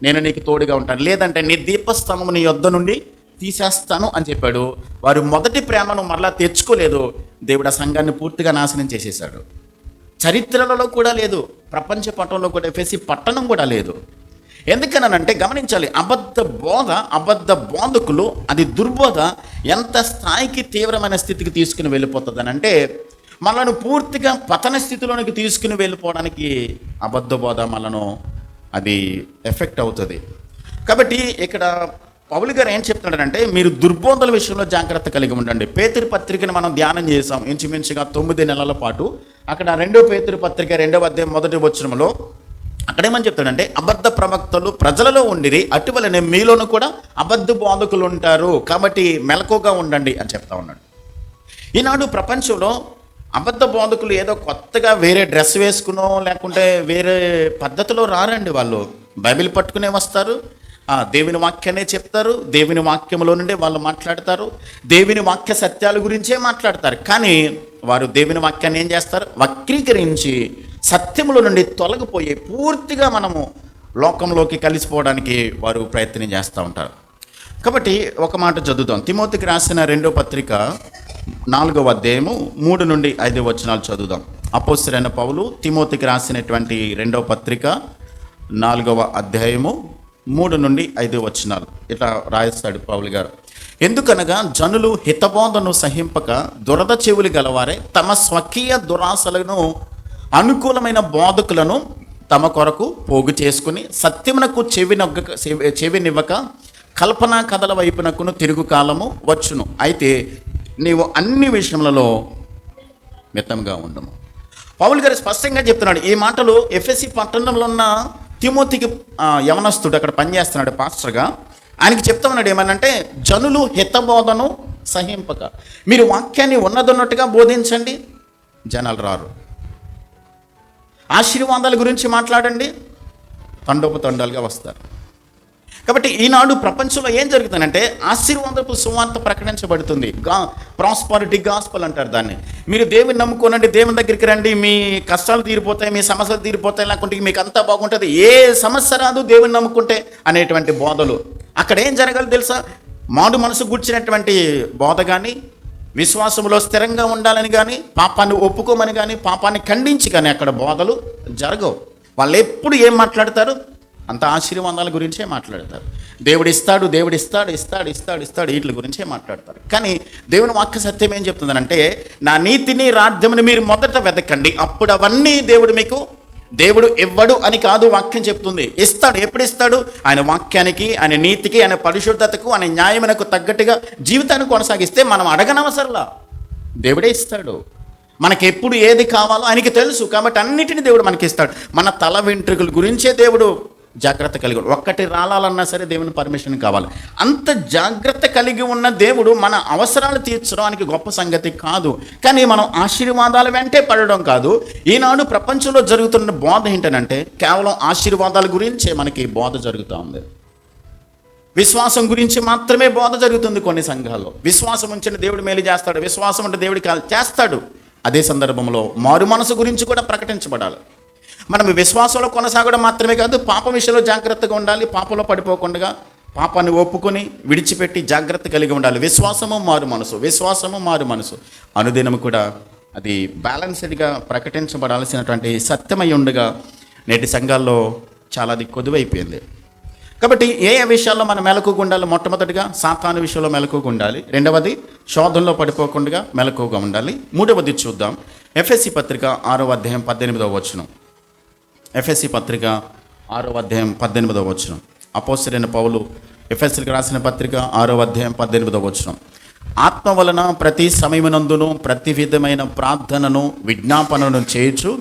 నేను నీకు తోడుగా ఉంటాను, లేదంటే నీ దీపస్తంభం నీ యొద్ద నుండి తీసేస్తాను అని చెప్పాడు. వారు మొదటి ప్రేమను మరలా తెచ్చుకోలేదు. దేవుడు ఆ సంఘాన్ని పూర్తిగా నాశనం చేసేశాడు. చరిత్రలలో కూడా లేదు, ప్రపంచ పట్టణంలో కూడా ఎఫెసీ పట్టణం కూడా లేదు. ఎందుకనంటే గమనించాలి, అబద్ధ బోధ, అబద్ధ బోధకులు, అది దుర్బోధ ఎంత స్థాయికి తీవ్రమైన స్థితికి తీసుకుని వెళ్ళిపోతుంది అని అంటే మనను పూర్తిగా పతన స్థితిలోనికి తీసుకుని వెళ్ళిపోవడానికి అబద్ధ బోధ మనను అది ఎఫెక్ట్ అవుతుంది. కాబట్టి ఇక్కడ పౌలు గారు ఏం చెప్తున్నాడంటే మీరు దుర్బోధల విషయంలో జాగ్రత్త కలిగి ఉండండి. పేతురు పత్రికను మనం ధ్యానం చేసాం ఇంచుమించుగా 9 నెలల పాటు. అక్కడ 2 పేతురు పత్రిక 2వ అధ్యాయం 1వ వచనంలో అక్కడేమని చెప్తాడంటే, అబద్ధ ప్రవక్తలు ప్రజలలో ఉండిరి, అటువలనే మీలోనూ కూడా అబద్ధ బోధకులు ఉంటారు, కాబట్టి మెలకుగా ఉండండి అని చెప్తా ఉన్నాడు. ఈనాడు ప్రపంచంలో అబద్ధ బోధకులు ఏదో కొత్తగా వేరే డ్రెస్ వేసుకునో లేకుంటే వేరే పద్ధతిలో రారండి. వాళ్ళు బైబిల్ పట్టుకునే వస్తారు, దేవుని వాక్యాన్ని చెప్తారు, దేవుని వాక్యంలో నుండి వాళ్ళు మాట్లాడతారు, దేవుని వాక్య సత్యాల గురించే మాట్లాడతారు. కానీ వారు దేవుని వాక్యాన్ని ఏం చేస్తారు? వక్రీకరించి సత్యముల నుండి తొలగిపోయి పూర్తిగా మనము లోకంలోకి కలిసిపోవడానికి వారు ప్రయత్నం చేస్తూ ఉంటారు. కాబట్టి ఒక మాట చదువుతాం. తిమోతికి రాసిన 2వ పత్రిక 4వ అధ్యాయము 3 నుండి 5 వచనాలు చదువుదాం. అపోస్తలుడైన పౌలు తిమోతికి రాసినటువంటి 2వ పత్రిక 4వ అధ్యాయము 3 నుండి 5 వచనాలు ఇట్లా రాయిస్తాడు పౌలు గారు. ఎందుకనగా జనులు హితబోధను సహింపక దురద చెవులు గలవారే తమ స్వకీయ దురాశలను అనుకూలమైన బోధకులను తమ కొరకు పోగు చేసుకుని సత్యమునకు చెవినివ్వక కల్పనా కథల వైపునకును తిరుగు కాలము వచ్చును. అయితే నీవు అన్ని విషయములలో మితంగా ఉండము. పౌలు గారు స్పష్టంగా చెప్తున్నాడు ఈ మాటలు. ఎఫెసీ పట్టణంలో ఉన్న తిమోతికి యవనస్తుడు అక్కడ పనిచేస్తున్నాడు పాస్టర్గా. ఆయనకి చెప్తా ఉన్నాడు ఏమనంటే, జనులు హితబోధను సహింపక, మీరు వాక్యాన్ని ఉన్నదన్నట్టుగా బోధించండి, జనాలు రారు. ఆశీర్వాదాల గురించి మాట్లాడండి, తండోపతండాలుగా వస్తారు. కాబట్టి ఈనాడు ప్రపంచంలో ఏం జరుగుతుందంటే ఆశీర్వాదపు సువార్త ప్రకటించబడుతుంది. ప్రాస్పరిటీ గాస్పల్ అంటారు దాన్ని. మీరు దేవుని నమ్ముకోనండి, దేవుని దగ్గరికి రండి, మీ కష్టాలు తీరిపోతాయి, మీ సమస్యలు తీరిపోతాయి, లేకుంటే మీకు అంతా బాగుంటుంది, ఏ సమస్య రాదు దేవుని నమ్ముకుంటే అనేటువంటి బోధలు. అక్కడ ఏం జరగాలి తెలుసా? మాడు మనసు గుర్చినటువంటి బోధ కానీ, విశ్వాసంలో స్థిరంగా ఉండాలని కానీ, పాపాన్ని ఒప్పుకోమని కానీ, పాపాన్ని ఖండించి కానీ అక్కడ బోధలు జరగవు. వాళ్ళు ఎప్పుడు ఏం మాట్లాడతారు? అంత ఆశీర్వాదాల గురించే మాట్లాడతారు. దేవుడు ఇస్తాడు, దేవుడు ఇస్తాడు, ఇస్తాడు, ఇస్తాడు, ఇస్తాడు, వీటి గురించే మాట్లాడతారు. కానీ దేవుని వాక్య సత్యం ఏం చెప్తుందనంటే, నా నీతిని, రాజ్యముని మీరు మొదట వెతకండి, అప్పుడు అవన్నీ దేవుడు ఇవ్వడు అని కాదు వాక్యం చెప్తుంది. ఇస్తాడు. ఎప్పుడు ఇస్తాడు? ఆయన వాక్యానికి, ఆయన నీతికి, ఆయన పరిశుద్ధతకు, ఆయన న్యాయమునకు తగ్గట్టుగా జీవితాన్ని కొనసాగిస్తే మనం అడగనవసరంలా, దేవుడే ఇస్తాడు. మనకి ఎప్పుడు ఏది కావాలో ఆయనకి తెలుసు. కాబట్టి అన్నిటిని దేవుడు మనకి ఇస్తాడు. మన తల వెంట్రుకల గురించే దేవుడు జాగ్రత్త కలిగి, ఒక్కటి రాలాలన్నా సరే దేవుని పర్మిషన్ కావాలి. అంత జాగ్రత్త కలిగి ఉన్న దేవుడు మన అవసరాలు తీర్చడానికి గొప్ప సంగతి కాదు. కానీ మనం ఆశీర్వాదాల వెంటే పడడం కాదు. ఈనాడు ప్రపంచంలో జరుగుతున్న బోధ ఏంటనంటే, కేవలం ఆశీర్వాదాల గురించే మనకి బోధ జరుగుతూ ఉంది. విశ్వాసం గురించి మాత్రమే బోధ జరుగుతుంది కొన్ని సంఘాల్లో. విశ్వాసం ఉంచిన దేవుడు మేలు చేస్తాడు, విశ్వాసం ఉంటే దేవుడు చేస్తాడు. అదే సందర్భంలో మారు మనసు గురించి కూడా ప్రకటించబడాలి. మనం విశ్వాసంలో కొనసాగడం మాత్రమే కాదు, పాపం విషయంలో జాగ్రత్తగా ఉండాలి. పాపంలో పడిపోకుండా పాపాన్ని ఒప్పుకొని విడిచిపెట్టి జాగ్రత్త కలిగి ఉండాలి. విశ్వాసము మారు మనసు, విశ్వాసము మారు మనసు అనుదినము కూడా అది బ్యాలెన్స్డ్గా ప్రకటించబడాల్సినటువంటి సత్యమై ఉండగా నేటి సంఘాల్లో చాలా అది కొదువైపోయింది. కాబట్టి ఏ విషయాల్లో మనం మెలకుగా ఉండాలి? మొట్టమొదటిగా సాతాను విషయంలో మెలకుగా ఉండాలి. రెండవది శోధనలో పడిపోకుండా మెలకుగా ఉండాలి. మూడవది చూద్దాం, ఎఫెసీ పత్రిక 6వ అధ్యాయం 18వ వచనం. ఎఫెసీ పత్రిక 6వ అధ్యాయం 18వ వచనం. అపోస్తలుడైన పౌలు ఎఫెసీలకు రాసిన పత్రిక 6వ అధ్యాయం 18వ వచనం. ఆత్మ వలన ప్రతి సమయమునందును ప్రతి విధమైన ప్రార్థనను విజ్ఞాపనను చేయుచు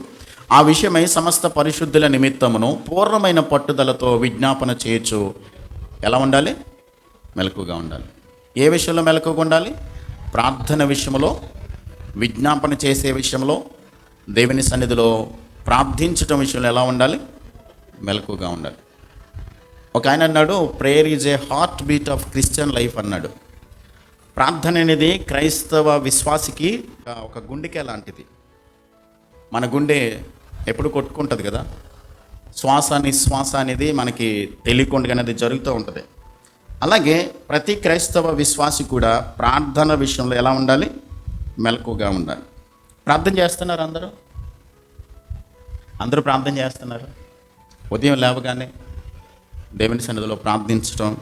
ఆ విషయమై సమస్త పరిశుద్ధుల నిమిత్తమును పూర్ణమైన పట్టుదలతో విజ్ఞాపన చేయొచ్చు. ఎలా ఉండాలి? మెలకుగా ఉండాలి. ఏ విషయంలో మెలకుగా ఉండాలి? ప్రార్థన విషయంలో, విజ్ఞాపన చేసే విషయంలో, దేవుని సన్నిధిలో ప్రార్థించటం విషయంలో ఎలా ఉండాలి? మెలకుగా ఉండాలి. ఒక ఆయన అన్నాడు, prayer is a heart beat of Christian life అన్నాడు. ప్రార్థన అనేది క్రైస్తవ విశ్వాసికి ఒక గుండెకే లాంటిది. మన గుండె ఎప్పుడు కొట్టుకుంటుంది కదా, శ్వాస నిశ్వాస అనేది మనకి తెలియకుండా అనేది జరుగుతూ ఉంటుంది. అలాగే ప్రతి క్రైస్తవ విశ్వాసి కూడా ప్రార్థన విషయంలో ఎలా ఉండాలి? మెలకుగా ఉండాలి. ప్రార్థన చేస్తున్నారు అందరూ ప్రార్థన చేస్తున్నారు. ఉదయం లేవగానే దేవుని సన్నిధిలో ప్రార్థించడం,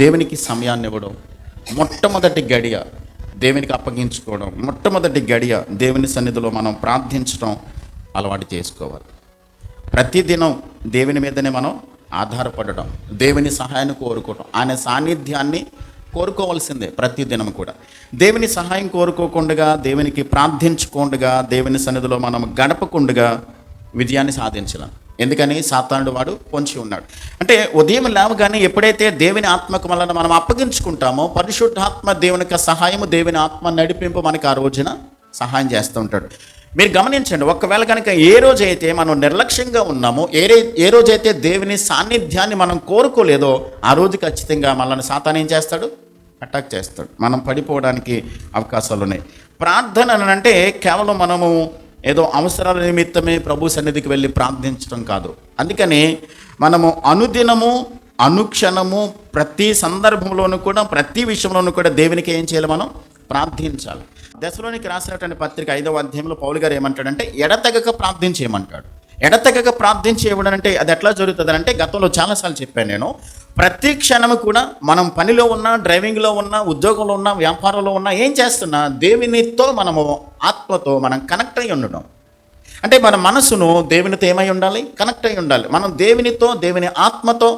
దేవునికి సమయాన్ని ఇవ్వడం, మొట్టమొదటి గడియ దేవునికి అప్పగించుకోవడం, మొట్టమొదటి గడియ దేవుని సన్నిధిలో మనం ప్రార్థించడం అలవాటు చేసుకోవాలి. ప్రతిదినం దేవుని మీదనే మనం ఆధారపడడం, దేవుని సహాయాన్ని కోరుకోవడం, ఆయన సాన్నిధ్యాన్ని కోరుకోవాల్సిందే. ప్రతిదినం కూడా దేవుని సహాయం కోరుకోకుండా, దేవునికి ప్రార్థించకుండా, దేవుని సన్నిధిలో మనం గడపకుండా విజయాన్ని సాధించలేం. ఎందుకని? సాతానుడు వాడు పొంచి ఉన్నాడు. అంటే ఉదయం లేవగానే ఎప్పుడైతే దేవుని ఆత్మకు వలన మనం అప్పగించుకుంటామో, పరిశుద్ధాత్మ దేవుని యొక్క సహాయము, దేవుని ఆత్మ నడిపింపు మనకు ఆ రోజున సహాయం చేస్తూ ఉంటాడు. మీరు గమనించండి, ఒకవేళ కనుక ఏ రోజైతే మనం నిర్లక్ష్యంగా ఉన్నామో, ఏ రోజైతే దేవుని సాన్నిధ్యాన్ని మనం కోరుకోలేదో, ఆ రోజు ఖచ్చితంగా మనల్ని సాతాను ఏం చేస్తాడు? అటాక్ చేస్తాడు. మనం పడిపోవడానికి అవకాశాలు ఉన్నాయి. ప్రార్థన అంటే కేవలం మనము ఏదో అవసరాల నిమిత్తమే ప్రభు సన్నిధికి వెళ్ళి ప్రార్థించడం కాదు. అందుకని మనము అనుదినము, అనుక్షణము, ప్రతి సందర్భంలోనూ కూడా, ప్రతి విషయంలోనూ కూడా దేవునికి ఏం చేయాలి? మనం ప్రార్థించాలి. దశలోనికి రాసినటువంటి పత్రిక 5వ అధ్యాయంలో పౌలు గారు ఏమంటాడంటే, ఎడతెగక ప్రార్థించేయమంటాడు. ఎడతెగక ప్రార్థించేయమనంటే అది ఎట్లా జరుగుతుంది అంటే, గతంలో చాలాసార్లు చెప్పాను నేను, ప్రతి క్షణము కూడా మనం పనిలో ఉన్నా, డ్రైవింగ్లో ఉన్నా, ఉద్యోగంలో ఉన్నా, వ్యాపారంలో ఉన్నా, ఏం చేస్తున్నా దేవునితో మనము ఆత్మతో మనం కనెక్ట్ అయి ఉండడం. అంటే మన మనసును దేవునితో ఏమై ఉండాలి? కనెక్ట్ అయి ఉండాలి. మనం దేవునితో, దేవుని ఆత్మతో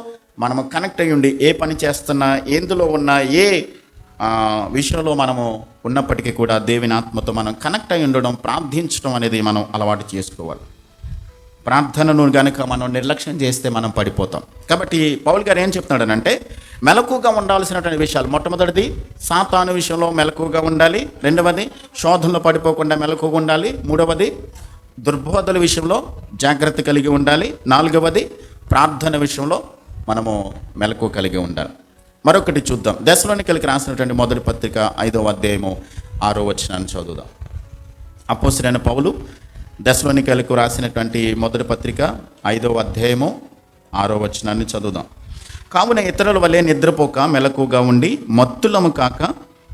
మనము కనెక్ట్ అయి ఉండి ఏ పని చేస్తున్నా, ఎందులో ఉన్నా, ఏ విషయంలో మనము ఉన్నప్పటికీ కూడా దేవుని ఆత్మతో మనం కనెక్ట్ అయి ఉండడం, ప్రార్థించడం అనేది మనం అలవాటు చేసుకోవాలి. ప్రార్థనను కనుక మనం నిర్లక్ష్యం చేస్తే మనం పడిపోతాం. కాబట్టి పౌలు గారు ఏం చెప్తున్నాడనంటే, మెలకుగా ఉండాల్సినటువంటి విషయాలు, మొట్టమొదటిది సాతాను విషయంలో మెలకుగా ఉండాలి. రెండవది శోధనలో పడిపోకుండా మెలకుగా ఉండాలి. మూడవది దుర్బోధల విషయంలో జాగ్రత్త కలిగి ఉండాలి. నాలుగవది ప్రార్థన విషయంలో మనము మెలకు కలిగి ఉండాలి. మరొకటి చూద్దాం. దశలోనికైలకు రాసినటువంటి మొదటి పత్రిక 5వ అధ్యాయము 6వ వచనాన్ని చదువుదాం. అపోస్తలుడైన పౌలు దశలోనికైలకు రాసినటువంటి మొదటి పత్రిక 5వ అధ్యాయము 6వ వచనాన్ని చదువుదాం. కావున ఇతరుల వలె నిద్రపోక మెలకుగా ఉండి మత్తులము కాక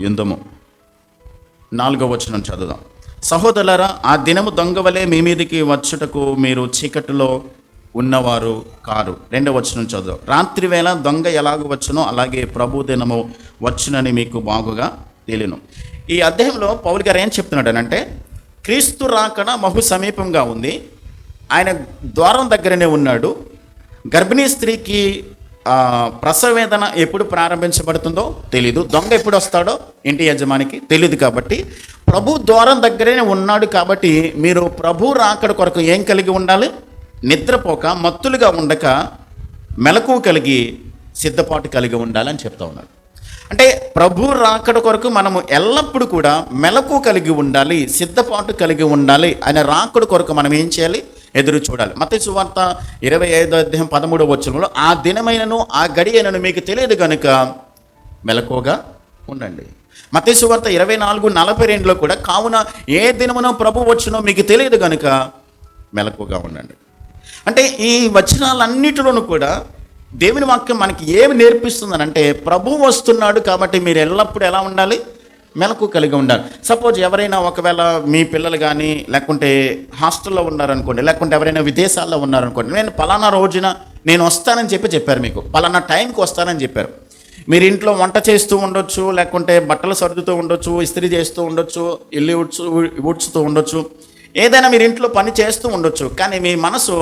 యుందుము. 4వ వచనం చదువుదాం. సహోదరులారా, ఆ దినము దొంగ వలె మీ మీదికి వచ్చుటకు మీరు చీకటిలో ఉన్నవారు కారు. 2వ వచనం చదువు. రాత్రి వేళ దొంగ ఎలాగ వచ్చునో అలాగే ప్రభు దినము వచ్చునని మీకు బాగుగా తెలియను. ఈ అధ్యాయంలో పౌలు గారు ఏం చెప్తున్నాడనంటే, క్రీస్తు రాకడ బహు సమీపంగా ఉంది. ఆయన ద్వారం దగ్గరనే ఉన్నాడు. గర్భిణీ స్త్రీకి ప్రసవ వేదన ఎప్పుడు ప్రారంభించబడుతుందో తెలీదు. దొంగ ఎప్పుడు వస్తాడో ఇంటి యజమానికి తెలియదు. కాబట్టి ప్రభు ద్వారం దగ్గరనే ఉన్నాడు. కాబట్టి మీరు ప్రభు రాకడ కొరకు ఏం కలిగి ఉండాలి? నిద్రపోక, మత్తులుగా ఉండక, మెలకువ కలిగి, సిద్ధపాటు కలిగి ఉండాలని చెప్తా ఉన్నాడు. అంటే ప్రభు రాకడ కొరకు మనము ఎల్లప్పుడూ కూడా మెలకువ కలిగి ఉండాలి, సిద్ధపాటు కలిగి ఉండాలి. ఆయన రాకడ కొరకు మనం ఏం చేయాలి? ఎదురు చూడాలి. మత్తయి సువార్త 25వ అధ్యాయం 13వ వచనంలో, ఆ దినమైనను ఆ గడియైనను మీకు తెలియదు కనుక మెలకువగా ఉండండి. మత్తయి సువార్త 24:42లో కూడా, కావున ఏ దినమునో ప్రభు వచ్చునో మీకు తెలియదు కనుక మెలకువగా ఉండండి. అంటే ఈ వచనాలన్నిటిలోనూ కూడా దేవుని వాక్యం మనకి ఏమి నేర్పిస్తుందనంటే, ప్రభు వస్తున్నాడు కాబట్టి మీరు ఎల్లప్పుడూ ఎలా ఉండాలి? మెలకు కలిగి ఉండాలి. సపోజ్ ఎవరైనా ఒకవేళ మీ పిల్లలు కానీ లేకుంటే హాస్టల్లో ఉన్నారనుకోండి, లేకుంటే ఎవరైనా విదేశాల్లో ఉన్నారనుకోండి, నేను పలానా రోజున నేను వస్తానని చెప్పారు, మీకు పలానా టైంకి వస్తానని చెప్పారు. మీరు ఇంట్లో వంట చేస్తూ ఉండొచ్చు, లేకుంటే బట్టలు సర్దుతూ ఉండొచ్చు, ఇస్త్రీ చేస్తూ ఉండొచ్చు, ఇల్లు ఊడ్చుతూ ఉండొచ్చు, ఏదైనా మీరు ఇంట్లో పని చేస్తూ ఉండొచ్చు. కానీ మీ మనసు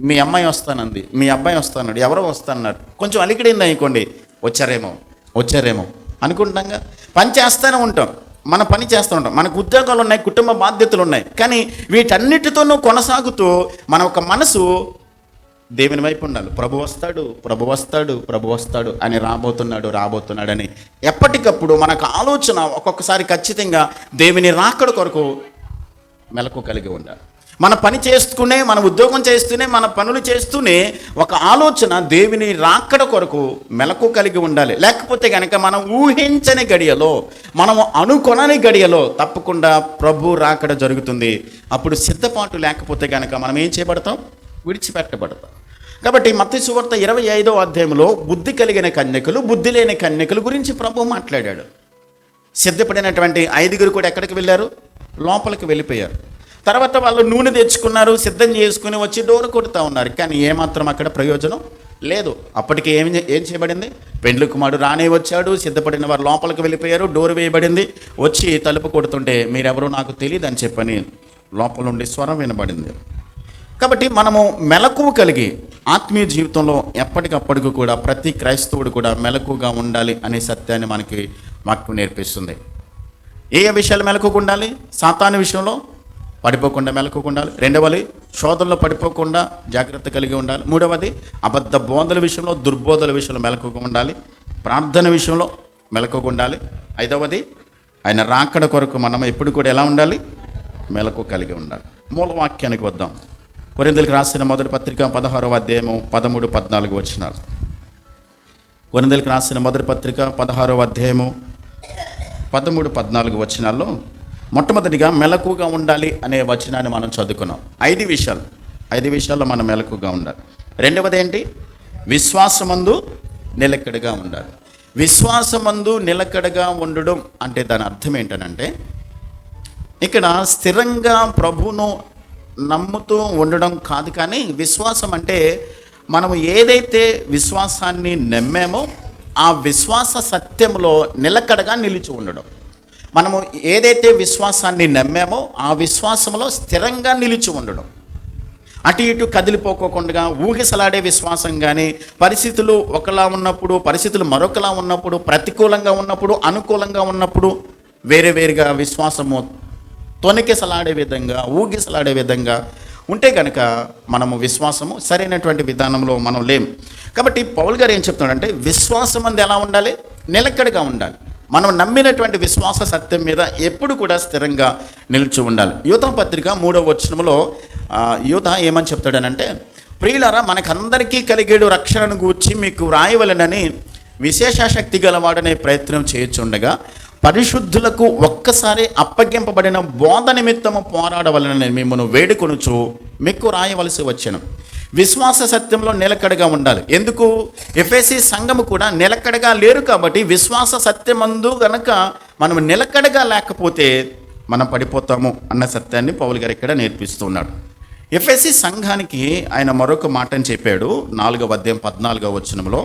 మీ అమ్మాయి వస్తానంది, మీ అబ్బాయి వస్తాన్నాడు, ఎవరో వస్తాన్నారు, కొంచెం అలికిడింది అనుకోండి, వచ్చారేమో అనుకుంటాంగా. పని చేస్తూనే ఉంటాం, మన పని చేస్తూ ఉంటాం, మనకు ఉద్యోగాలు ఉన్నాయి, కుటుంబ బాధ్యతలు ఉన్నాయి. కానీ వీటన్నిటితోనూ కొనసాగుతూ మన ఒక మనసు దేవుని వైపు ఉండాలి. ప్రభు వస్తాడు అని రాబోతున్నాడని ఎప్పటికప్పుడు మనకు ఆలోచన ఒక్కొక్కసారి ఖచ్చితంగా దేవుని రాకడ కొరకు మెలకు కలిగి ఉండాలి. మన పని చేస్తూనే, మన ఉద్యోగం చేస్తూనే, మన పనులు చేస్తూనే ఒక ఆలోచన దేవుని రాకడ కొరకు మెలకు కలిగి ఉండాలి. లేకపోతే కనుక మనం ఊహించని గడియలో, మనము అనుకొనని గడియలో తప్పకుండా ప్రభు రాకడ జరుగుతుంది. అప్పుడు సిద్ధపాటు లేకపోతే కనుక మనం ఏం చేయబడతాం? విడిచిపెట్టబడతాం. కాబట్టి మత్తయి సువార్త 25వ అధ్యాయంలో బుద్ధి కలిగిన కన్యకలు, బుద్ధి లేని కన్యకలు గురించి ప్రభు మాట్లాడాడు. సిద్ధపడినటువంటి 5గురు కూడా ఎక్కడికి వెళ్ళారు? లోపలికి వెళ్ళిపోయారు. తర్వాత వాళ్ళు నూనె తెచ్చుకున్నారు, సిద్ధం చేసుకుని వచ్చి డోరు కొడుతూ ఉన్నారు. కానీ ఏమాత్రం అక్కడ ప్రయోజనం లేదు. అప్పటికి ఏం చేయబడింది? పెండ్లి కుమారుడు రానే వచ్చాడు, సిద్ధపడిన వారు లోపలికి వెళ్ళిపోయారు, డోరు వేయబడింది. వచ్చి తలుపు కొడుతుంటే మీరెవరో నాకు తెలియదు అని చెప్పని లోపల నుండి స్వరం వినబడింది. కాబట్టి మనము మెలకువ కలిగి ఆత్మీయ జీవితంలో ఎప్పటికప్పటికి కూడా ప్రతి క్రైస్తవుడు కూడా మెలకువగా ఉండాలి అనే సత్యాన్ని మనకి వాక్యం నేర్పిస్తుంది. ఏ విషయాలు మెలకువగా ఉండాలి? సాతాను విషయంలో పడిపోకుండా మెలకువగా ఉండాలి. 2వది శోధనలో పడిపోకుండా జాగ్రత్త కలిగి ఉండాలి. 3వది అబద్ధ బోధల విషయంలో, దుర్బోధల విషయంలో మెలకువగా ఉండాలి. ప్రార్థన విషయంలో మెలకువగా ఉండాలి. 5వది ఆయన రాకడ కొరకు మనం ఎప్పుడు కూడా ఎలా ఉండాలి? మెలకువ కలిగి ఉండాలి. మూలవాక్యానికి వద్దాం. కొరింథీయులకు రాసిన మొదటి పత్రిక 16వ అధ్యాయము 13-14 వచనాలు. కొరింథీయులకు రాసిన మొదటి పత్రిక 16వ అధ్యాయము 13-14 వచనాల్లో మొట్టమొదటిగా మెలకువగా ఉండాలి అనే వచనాన్ని మనం చదువుకున్నాం. 5 విషయాల్లో మనం మెలకువగా ఉండాలి. 2వది ఏంటి? విశ్వాసమందు నిలకడగా ఉండాలి. విశ్వాసమందు నిలకడగా ఉండడం అంటే దాని అర్థం ఏంటనంటే, ఇక్కడ స్థిరంగా ప్రభువును నమ్ముతూ ఉండడం కాదు. కానీ విశ్వాసం అంటే మనము ఏదైతే విశ్వాసాన్ని నమ్మామో ఆ విశ్వాస సత్యంలో నిలకడగా నిలిచి ఉండడం. మనము ఏదైతే విశ్వాసాన్ని నమ్మామో ఆ విశ్వాసంలో స్థిరంగా నిలిచి ఉండడం. అటు ఇటు కదిలిపోకోకుండా ఊగిసలాడే విశ్వాసం కానీ, పరిస్థితులు ఒకలా ఉన్నప్పుడు, పరిస్థితులు మరొకలా ఉన్నప్పుడు, ప్రతికూలంగా ఉన్నప్పుడు, అనుకూలంగా ఉన్నప్పుడు వేరుగా విశ్వాసము తొణికిసలాడే విధంగా, ఊగిసలాడే విధంగా ఉంటే కనుక మనము విశ్వాసము సరైనటువంటి విధానంలో మనం లేము. కాబట్టి పౌలు గారు ఏం చెప్తున్నాడంటే, విశ్వాసం అందు ఎలా ఉండాలి? నిలకడగా ఉండాలి. మనం నమ్మినటువంటి విశ్వాస సత్యం మీద ఎప్పుడు కూడా స్థిరంగా నిలిచి ఉండాలి. యూదా పత్రిక 3వ వచనంలో యూదా ఏమని చెప్తాడనంటే, ప్రియులారా, మనకందరికీ కలిగేడు రక్షణను గూర్చి మీకు వ్రాయవలెనని విశేషాశక్తి గలవాడనే ప్రయత్నం చేయుచుండగా పరిశుద్ధులకు ఒక్కసారి అప్పగింపబడిన బోధ నిమిత్తము పోరాడవలనని మిమ్మల్ని వేడుకొనుచు మీకు రాయవలసి వచ్చెను. విశ్వాస సత్యంలో నిలకడగా ఉండాలి. ఎందుకు? ఎఫెసీ సంఘము కూడా నిలకడగా లేరు. కాబట్టి విశ్వాస సత్యమందు గనక మనం నిలకడగా లేకపోతే మనం పడిపోతాము అన్న సత్యాన్ని పౌలు గారు ఇక్కడ నేర్పిస్తున్నాడు. ఎఫెసీ సంఘానికి ఆయన మరొక మాటని చెప్పాడు 4వ అధ్యాయం 14వ వచనంలో.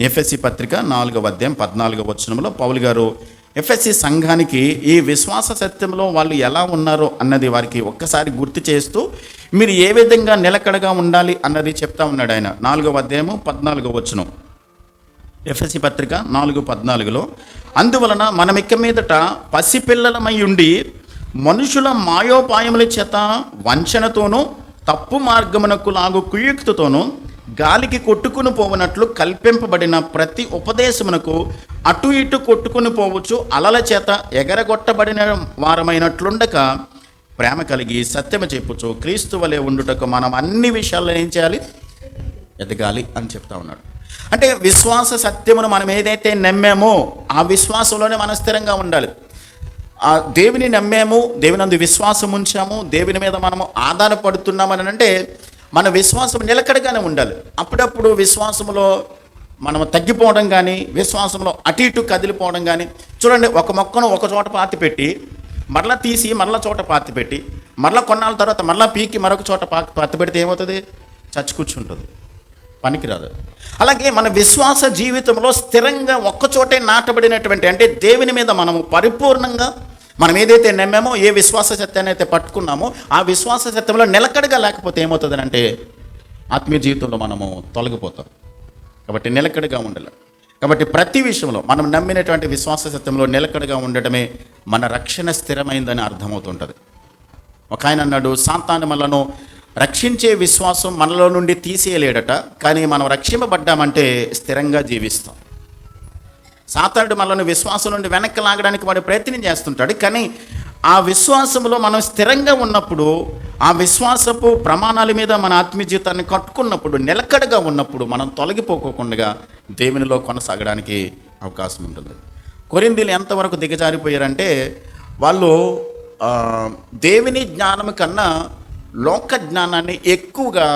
ఎఫెసీ పత్రిక 4వ అధ్యాయం 14వ వచనంలో పౌలు గారు ఎఫెసీ సంఘానికి ఈ విశ్వాస సత్యంలో వాళ్ళు ఎలా ఉన్నారో అన్నది వారికి ఒక్కసారి గుర్తు చేస్తూ మీరు ఏ విధంగా నిలకడగా ఉండాలి అన్నది చెప్తా ఉన్నాడు ఆయన. 4వ అధ్యాయము 14వ వచనం, ఎఫెసీ పత్రిక 4:14లో, అందువలన మనం ఇక మీదట పసిపిల్లలమై ఉండి మనుషుల మాయోపాయముల చేత వంచనతోనూ తప్పు మార్గమునకు లాగు కుయుక్తితోనూ గాలికి కొట్టుకుని పోవునట్లు కల్పింపబడిన ప్రతి ఉపదేశమునకు అటు ఇటు కొట్టుకుని పోవచ్చు అలల చేత ఎగరగొట్టబడిన వారమైనట్లుండక ప్రేమ కలిగి సత్యము చెప్పుచు క్రీస్తు వలె ఉండుటకు మనం అన్ని విషయాల్లో ఏం చేయాలి? ఎదగాలి అని చెప్తా ఉన్నాడు. అంటే విశ్వాస సత్యమును మనం ఏదైతే నమ్మామో ఆ విశ్వాసంలోనే మనం స్థిరంగా ఉండాలి. ఆ దేవుని నమ్మాము, దేవుని అందు విశ్వాసం ఉంచాము, దేవుని మీద మనము ఆధారపడుతున్నామని అంటే మన విశ్వాసం నిలకడగానే ఉండాలి. అప్పుడప్పుడు విశ్వాసంలో మనం తగ్గిపోవడం కానీ, విశ్వాసంలో అటు ఇటు కదిలిపోవడం కానీ. చూడండి, ఒక మొక్కను ఒక చోట పాతి పెట్టి మరలా తీసి మరలా చోట పాతి పెట్టి మరలా కొన్నాళ్ళ తర్వాత మరలా పీకి మరొక చోట పాతి పెడితే ఏమవుతుంది? చచ్చి కూర్చుంటుంది, పనికిరాదు. అలాగే మన విశ్వాస జీవితంలో స్థిరంగా ఒక్కచోటే నాటబడినటువంటి, అంటే దేవుని మీద మనము పరిపూర్ణంగా మనం ఏదైతే నమ్మామో, ఏ విశ్వాస సత్యాన్ని అయితే పట్టుకున్నామో ఆ విశ్వాస సత్యంలో నిలకడగా లేకపోతే ఏమవుతుంది అంటే ఆత్మీయ జీవితంలో మనము తొలగిపోతాం. కాబట్టి నిలకడగా ఉండాలి. కాబట్టి ప్రతి విషయంలో మనం నమ్మినటువంటి విశ్వాస సత్యంలో నిలకడగా ఉండటమే మన రక్షణ స్థిరమైందని అర్థమవుతుంటుంది. ఒక ఆయన అన్నాడు, సాతాను మనలను రక్షించే విశ్వాసం మనలో నుండి తీసేయలేడట, కానీ మనం రక్షింపబడ్డామంటే స్థిరంగా జీవిస్తాం. సాతానుడు మనల్ని విశ్వాసం నుండి వెనక్కి లాగడానికి వాడు ప్రయత్నం చేస్తుంటాడు, కానీ ఆ విశ్వాసంలో మనం స్థిరంగా ఉన్నప్పుడు, ఆ విశ్వాసపు ప్రమాణాల మీద మన ఆత్మీయ జీవితాన్ని కట్టుకున్నప్పుడు, నిలకడగా ఉన్నప్పుడు మనం తొలగిపోకుండా దేవునిలో కొనసాగడానికి అవకాశం ఉంటుంది. కొరింథీయులు ఎంతవరకు దిగజారిపోయారంటే వాళ్ళు దేవుని జ్ఞానం కన్నా లోక జ్ఞానాన్ని ఎక్కువగా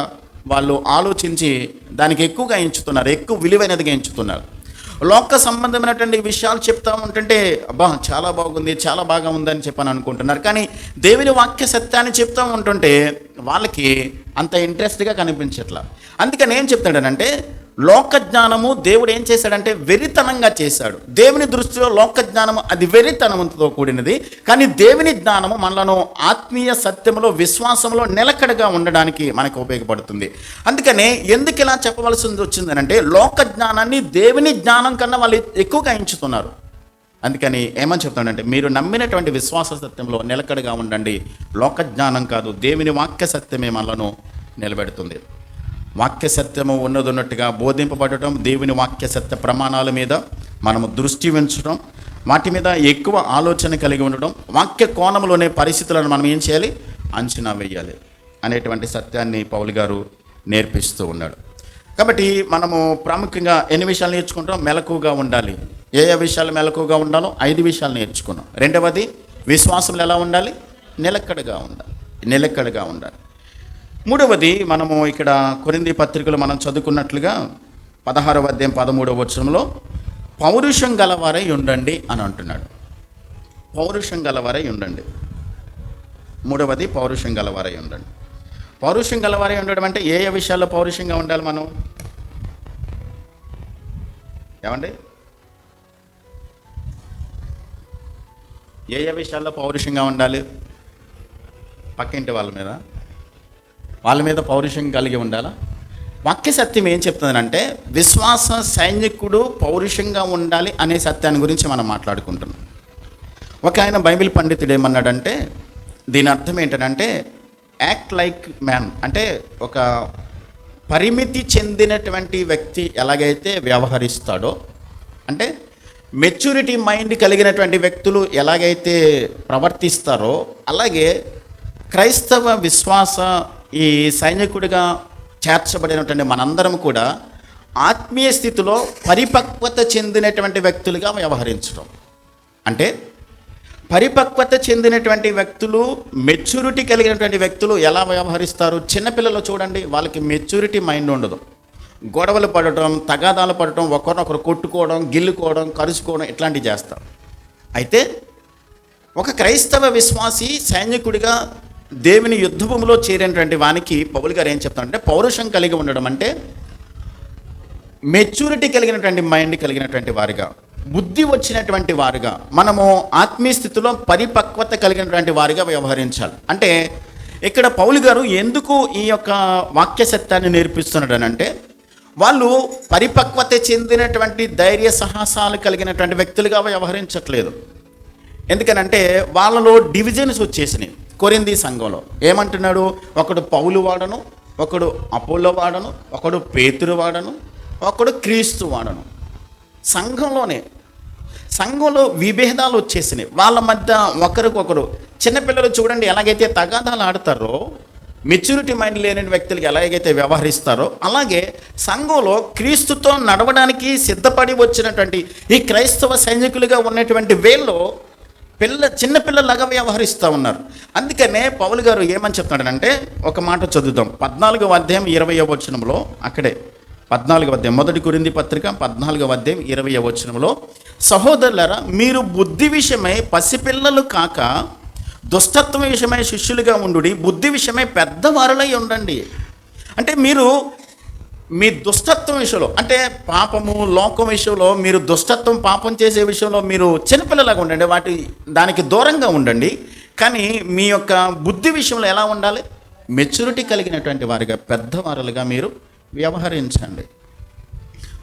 వాళ్ళు ఆలోచించి దానికి ఎక్కువగా ఎంచుతున్నారు, ఎక్కువ విలువైనదిగా ఎంచుతున్నారు. లోక సంబంధమైనటువంటి విషయాలు చెప్తా ఉంటుంటే అబ్బా చాలా బాగుంది, చాలా బాగా ఉందని చెప్పని అనుకుంటున్నారు. కానీ దేవుని వాక్య సత్యాన్ని చెప్తూ ఉంటుంటే వాళ్ళకి అంత ఇంట్రెస్ట్గా కనిపించట్లా. అందుకని ఏం చెప్తాడనంటే, లోక జ్ఞానము దేవుడు ఏం చేశాడంటే వెరితనంగా చేశాడు. దేవుని దృష్టిలో లోక జ్ఞానము అది వెరితనంతో కూడినది, కానీ దేవుని జ్ఞానము మనలను ఆత్మీయ సత్యములో విశ్వాసంలో నిలకడగా ఉండడానికి మనకు ఉపయోగపడుతుంది. అందుకనే ఎందుకు ఇలా చెప్పవలసి వచ్చిందనంటే, లోక జ్ఞానాన్ని దేవుని జ్ఞానం కన్నా వాళ్ళు ఎక్కువగా ఎంచుతున్నారు. అందుకని ఏమని చెప్తాడంటే, మీరు నమ్మినటువంటి విశ్వాస సత్యంలో నిలకడగా ఉండండి. లోక జ్ఞానం కాదు, దేవుని వాక్య సత్యమే మనలను నిలబెడుతుంది. వాక్య సత్యము ఉన్నదన్నట్టుగా బోధింపబడటం, దేవుని వాక్య సత్య ప్రమాణాల మీద మనము దృష్టి ఉంచడం, వాటి మీద ఎక్కువ ఆలోచన కలిగి ఉండడం, వాక్య కోణంలోనే పరిస్థితులను మనం ఏం చేయాలి? అంచనా వేయాలి అనేటువంటి సత్యాన్ని పౌలు గారు నేర్పిస్తూ ఉన్నాడు. కాబట్టి మనము ప్రాముఖ్యంగా ఎన్ని విషయాలు నేర్చుకుంటాం? మెలకువగా ఉండాలి. ఏ విషయాలు మెలకువగా ఉండాలో 5 విషయాలు నేర్చుకున్నాం. రెండవది, విశ్వాసంలో ఎలా ఉండాలి? నిలకడగా ఉండాలి, నిలకడగా ఉండాలి. మూడవది, మనము ఇక్కడ కొరింథీ పత్రికలో మనం చదువుకున్నట్లుగా 16వ అధ్యాయం 13వ వచనంలో పౌరుషం గలవారై ఉండండి అని అంటున్నాడు. పౌరుషం గలవారై ఉండండి. మూడవది, పౌరుషం గలవారై ఉండండి. పౌరుషం గలవారై ఉండడం అంటే ఏ విషయాల్లో పౌరుషంగా ఉండాలి మనం? ఏమండి, ఏ విషయాల్లో పౌరుషంగా ఉండాలి? పక్కింటి వాళ్ళ మీద పౌరుషం కలిగి ఉండాలా? వాక్య సత్యం ఏం చెప్తుందంటే, విశ్వాస సైనికుడు పౌరుషంగా ఉండాలి అనే సత్యాన్ని గురించి మనం మాట్లాడుకుంటున్నాం. ఒక ఆయన బైబిల్ పండితుడు ఏమన్నాడంటే, దీని అర్థం ఏంటంటే యాక్ట్ లైక్ మ్యాన్, అంటే ఒక పరిమితి చెందినటువంటి వ్యక్తి ఎలాగైతే వ్యవహరిస్తాడో, అంటే మెచ్యూరిటీ మైండ్ కలిగినటువంటి వ్యక్తులు ఎలాగైతే ప్రవర్తిస్తారో, అలాగే క్రైస్తవ విశ్వాస ఈ సైనికుడిగా చేర్చబడినటువంటి మనందరం కూడా ఆత్మీయ స్థితిలో పరిపక్వత చెందినటువంటి వ్యక్తులుగా వ్యవహరించడం. అంటే పరిపక్వత చెందినటువంటి వ్యక్తులు, మెచ్యూరిటీ కలిగినటువంటి వ్యక్తులు ఎలా వ్యవహరిస్తారు? చిన్నపిల్లలు చూడండి, వాళ్ళకి మెచ్యూరిటీ మైండ్ ఉండదు. గొడవలు పడటం, తగాదాలు పడటం, ఒకరినొకరు కొట్టుకోవడం, గిల్లుకోవడం, కరుచుకోవడం ఇట్లాంటివి చేస్తారు. అయితే ఒక క్రైస్తవ విశ్వాసి సైనికుడిగా దేవుని యుద్ధ భూమిలో చేరినటువంటి వానికి పౌలు గారు ఏం చెప్తారంటే, పౌరుషం కలిగి ఉండడం అంటే మెచ్యూరిటీ కలిగినటువంటి మైండ్ కలిగినటువంటి వారిగా, బుద్ధి వచ్చినటువంటి వారుగా, మనము ఆత్మీయ స్థితిలో పరిపక్వత కలిగినటువంటి వారిగా వ్యవహరించాలి. అంటే ఇక్కడ పౌలు గారు ఎందుకు ఈ యొక్క వాక్య సత్యాన్ని నేర్పిస్తున్నాడనంటే, వాళ్ళు పరిపక్వత చెందినటువంటి ధైర్య సాహసాలు కలిగినటువంటి వ్యక్తులుగా వ్యవహరించట్లేదు. ఎందుకనంటే వాళ్ళలో డివిజన్స్ వచ్చేసినాయి. కొరింథీ సంఘంలో ఏమంటున్నాడు, ఒకడు పౌలు వాడను, ఒకడు అపోల్లో వాడను, ఒకడు పేతురు వాడను, ఒకడు క్రీస్తు వాడను. సంఘంలో విభేదాలు వచ్చేసినాయి. వాళ్ళ మధ్య ఒకరికొకరు, చిన్నపిల్లలు చూడండి ఎలాగైతే తగాదాలు ఆడతారో, మెచ్యూరిటీ మైండ్ లేని వ్యక్తులకి ఎలాగైతే వ్యవహరిస్తారో, అలాగే సంఘంలో క్రీస్తుతో నడవడానికి సిద్ధపడి వచ్చినటువంటి ఈ క్రైస్తవ సైనికులుగా ఉన్నటువంటి వీళ్ళు చిన్నపిల్లలాగా వ్యవహరిస్తూ ఉన్నారు. అందుకనే పౌలు గారు ఏమని చెప్తున్నాడంటే, ఒక మాట చదువుదాం. 14వ అధ్యాయం 20వ వచనంలో, అక్కడే 14వ అధ్యాయం, మొదటి కొరింథీ పత్రిక 14వ అధ్యాయం 20వ వచనంలో, సహోదరులారా, మీరు బుద్ధి విషయమై పసిపిల్లలు కాక దుష్టత్వం విషయమై శిష్యులుగా ఉండుడి, బుద్ధి విషయమై పెద్దవారులై ఉండండి. అంటే మీరు మీ దుష్టత్వం విషయంలో, అంటే పాపము లోకం విషయంలో, మీరు దుష్టత్వం పాపం చేసే విషయంలో మీరు చిన్నపిల్లలాగా ఉండండి, దానికి దూరంగా ఉండండి. కానీ మీ యొక్క బుద్ధి విషయంలో ఎలా ఉండాలి, మెచ్యూరిటీ కలిగినటువంటి వారిగా, పెద్దవారులుగా మీరు వ్యవహరించండి.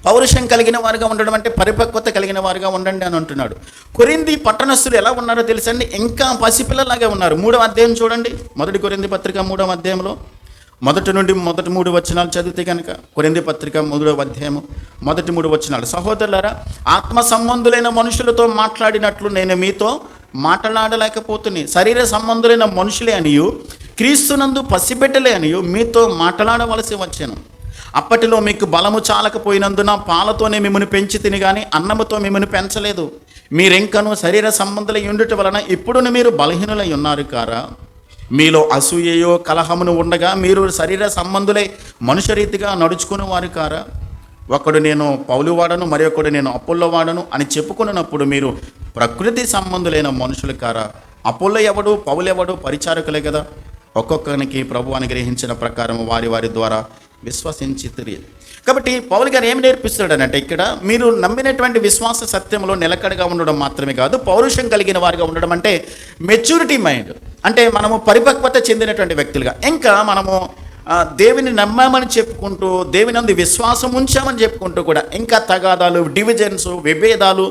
పౌరుషం కలిగిన వారుగా ఉండడం అంటే పరిపక్వత కలిగిన వారుగా ఉండండి అని అంటున్నాడు. కొరింథీ పట్టణస్థులు ఎలా ఉన్నారో తెలుసండి, ఇంకా పసిపిల్లలాగే ఉన్నారు. 3వ అధ్యాయం చూడండి, మొదటి కొరింథీ పత్రిక 3వ అధ్యాయంలో మొదటి 3 వచనాలు చదివితే కనుక, కొరింథీ పత్రిక 3వ అధ్యాయము మొదటి 3 వచనాలు, సహోదరులారా, ఆత్మ సంబంధులైన మనుషులతో మాట్లాడినట్లు నేను మీతో మాట్లాడలేకపోతుంది, శరీర సంబంధులైన మనుషులే అనియు క్రీస్తునందు పసిబిడ్డలే అనియు మీతో మాట్లాడవలసి వచ్చాను. అప్పటిలో మీకు బలము చాలకపోయినందున పాలతోనే మిమ్మల్ని పెంచి తిని కానీ అన్నముతో మిమ్మల్ని పెంచలేదు. మీరెంకను శరీర సంబంధులై ఉండుట వలన ఇప్పుడు మీరు బలహీనులై ఉన్నారు కారా? మీలో అసూయయో కలహమును ఉండగా మీరు శరీర సంబంధులై మనుష్య రీతిగా నడుచుకుని వారు కారా? ఒకడు నేను పౌలు వాడను, మరి ఒకడు నేను అపోల్లో వాడను అని చెప్పుకున్నప్పుడు మీరు ప్రకృతి సంబంధులైన మనుషులు కారా? అపోల్లో ఎవడు, పౌలు ఎవడు? పరిచారకులే కదా. ఒక్కొక్కరికి ప్రభు అనుగ్రహించిన ప్రకారం వారి ద్వారా విశ్వసించితిరి. కాబట్టి పౌలు గారు ఏమి నేర్పిస్తున్నాడనంటే, ఇక్కడ మీరు నమ్మినటువంటి విశ్వాస సత్యంలో నిలకడగా ఉండడం మాత్రమే కాదు, పౌరుషం కలిగిన వారిగా ఉండడం అంటే మెచ్యూరిటీ మైండ్, అంటే మనము పరిపక్వత చెందినటువంటి వ్యక్తులుగా, ఇంకా మనము దేవుని నమ్మామని చెప్పుకుంటూ, దేవుని విశ్వాసం ఉంచామని చెప్పుకుంటూ కూడా ఇంకా తగాదాలు, డివిజన్స్, విభేదాలు,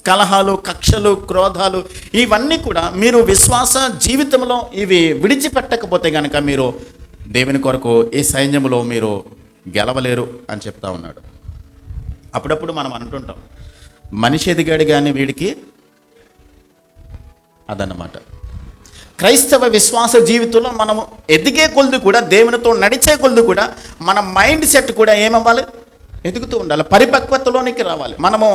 కలహాలు, కక్షలు, క్రోధాలు, ఇవన్నీ కూడా మీరు విశ్వాస జీవితంలో ఇవి విడిచిపెట్టకపోతే కనుక మీరు దేవుని కొరకు ఈ సైన్యంలో మీరు గెలవలేరు అని చెప్తా ఉన్నాడు. అప్పుడప్పుడు మనం అంటుంటాం, మనిషి ఎదిగాడు కానీ వీడికి అదన్నమాట. క్రైస్తవ విశ్వాస జీవితంలో మనము ఎదిగే కొలది కూడా, దేవునితో నడిచే కొలది కూడా మన మైండ్ సెట్ కూడా ఏమవ్వాలి, ఎదుగుతూ ఉండాలి, పరిపక్వతలోనికి రావాలి. మనము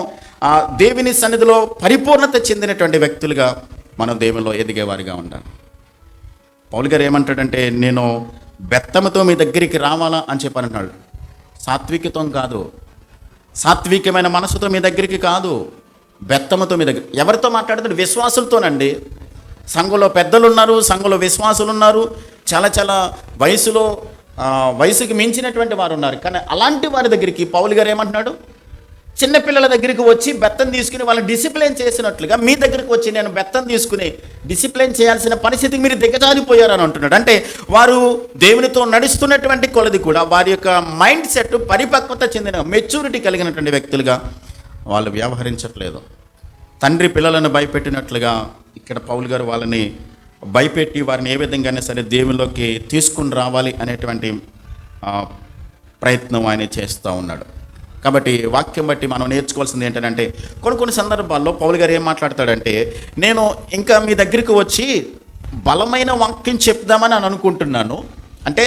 దేవుని సన్నిధిలో పరిపూర్ణత చెందినటువంటి వ్యక్తులుగా మనం దేవునిలో ఎదిగేవారిగా ఉండాలి. పౌలు గారు ఏమంటాడంటే, నేను బెత్తముతో మీ దగ్గరికి రావాలా అని చెప్పానంటున్నాడు. సాత్వికతం కాదు, సాత్వికమైన మనసుతో మీ దగ్గరికి కాదు, బెత్తముతో మీ దగ్గర. ఎవరితో మాట్లాడుతాడు? విశ్వాసులతోనండి. సంఘంలో పెద్దలు ఉన్నారు, సంఘంలో విశ్వాసులు ఉన్నారు, చాలా వయసుకి మించినటువంటి వారు ఉన్నారు. కానీ అలాంటి వారి దగ్గరికి పౌలు గారు ఏమంటున్నాడు, చిన్నపిల్లల దగ్గరికి వచ్చి బెత్తం తీసుకుని వాళ్ళని డిసిప్లిన్ చేసినట్లుగా మీ దగ్గరికి వచ్చి నేను బెత్తం తీసుకుని డిసిప్లిన్ చేయాల్సిన పరిస్థితికి మీరు దిగజారిపోయారని అంటున్నాడు. అంటే వారు దేవునితో నడుస్తున్నటువంటి కొలది కూడా వారి యొక్క మైండ్ సెట్ పరిపక్వత చెందిన మెచ్యూరిటీ కలిగినటువంటి వ్యక్తులుగా వాళ్ళు వ్యవహరించట్లేదు. తండ్రి పిల్లలను భయపెట్టినట్లుగా ఇక్కడ పౌలు గారు వాళ్ళని భయపెట్టి వారిని ఏ విధంగానే సరే దేవునిలోకి తీసుకుని రావాలి అనేటువంటి ప్రయత్నం ఆయన చేస్తూ ఉన్నాడు. కాబట్టి వాక్యం బట్టి మనం నేర్చుకోవాల్సింది ఏంటంటే, కొన్ని సందర్భాల్లో పౌలు గారు ఏం మాట్లాడతాడంటే, నేను ఇంకా మీ దగ్గరికి వచ్చి బలమైన వాక్యం చెప్దామని అని అనుకుంటున్నాను. అంటే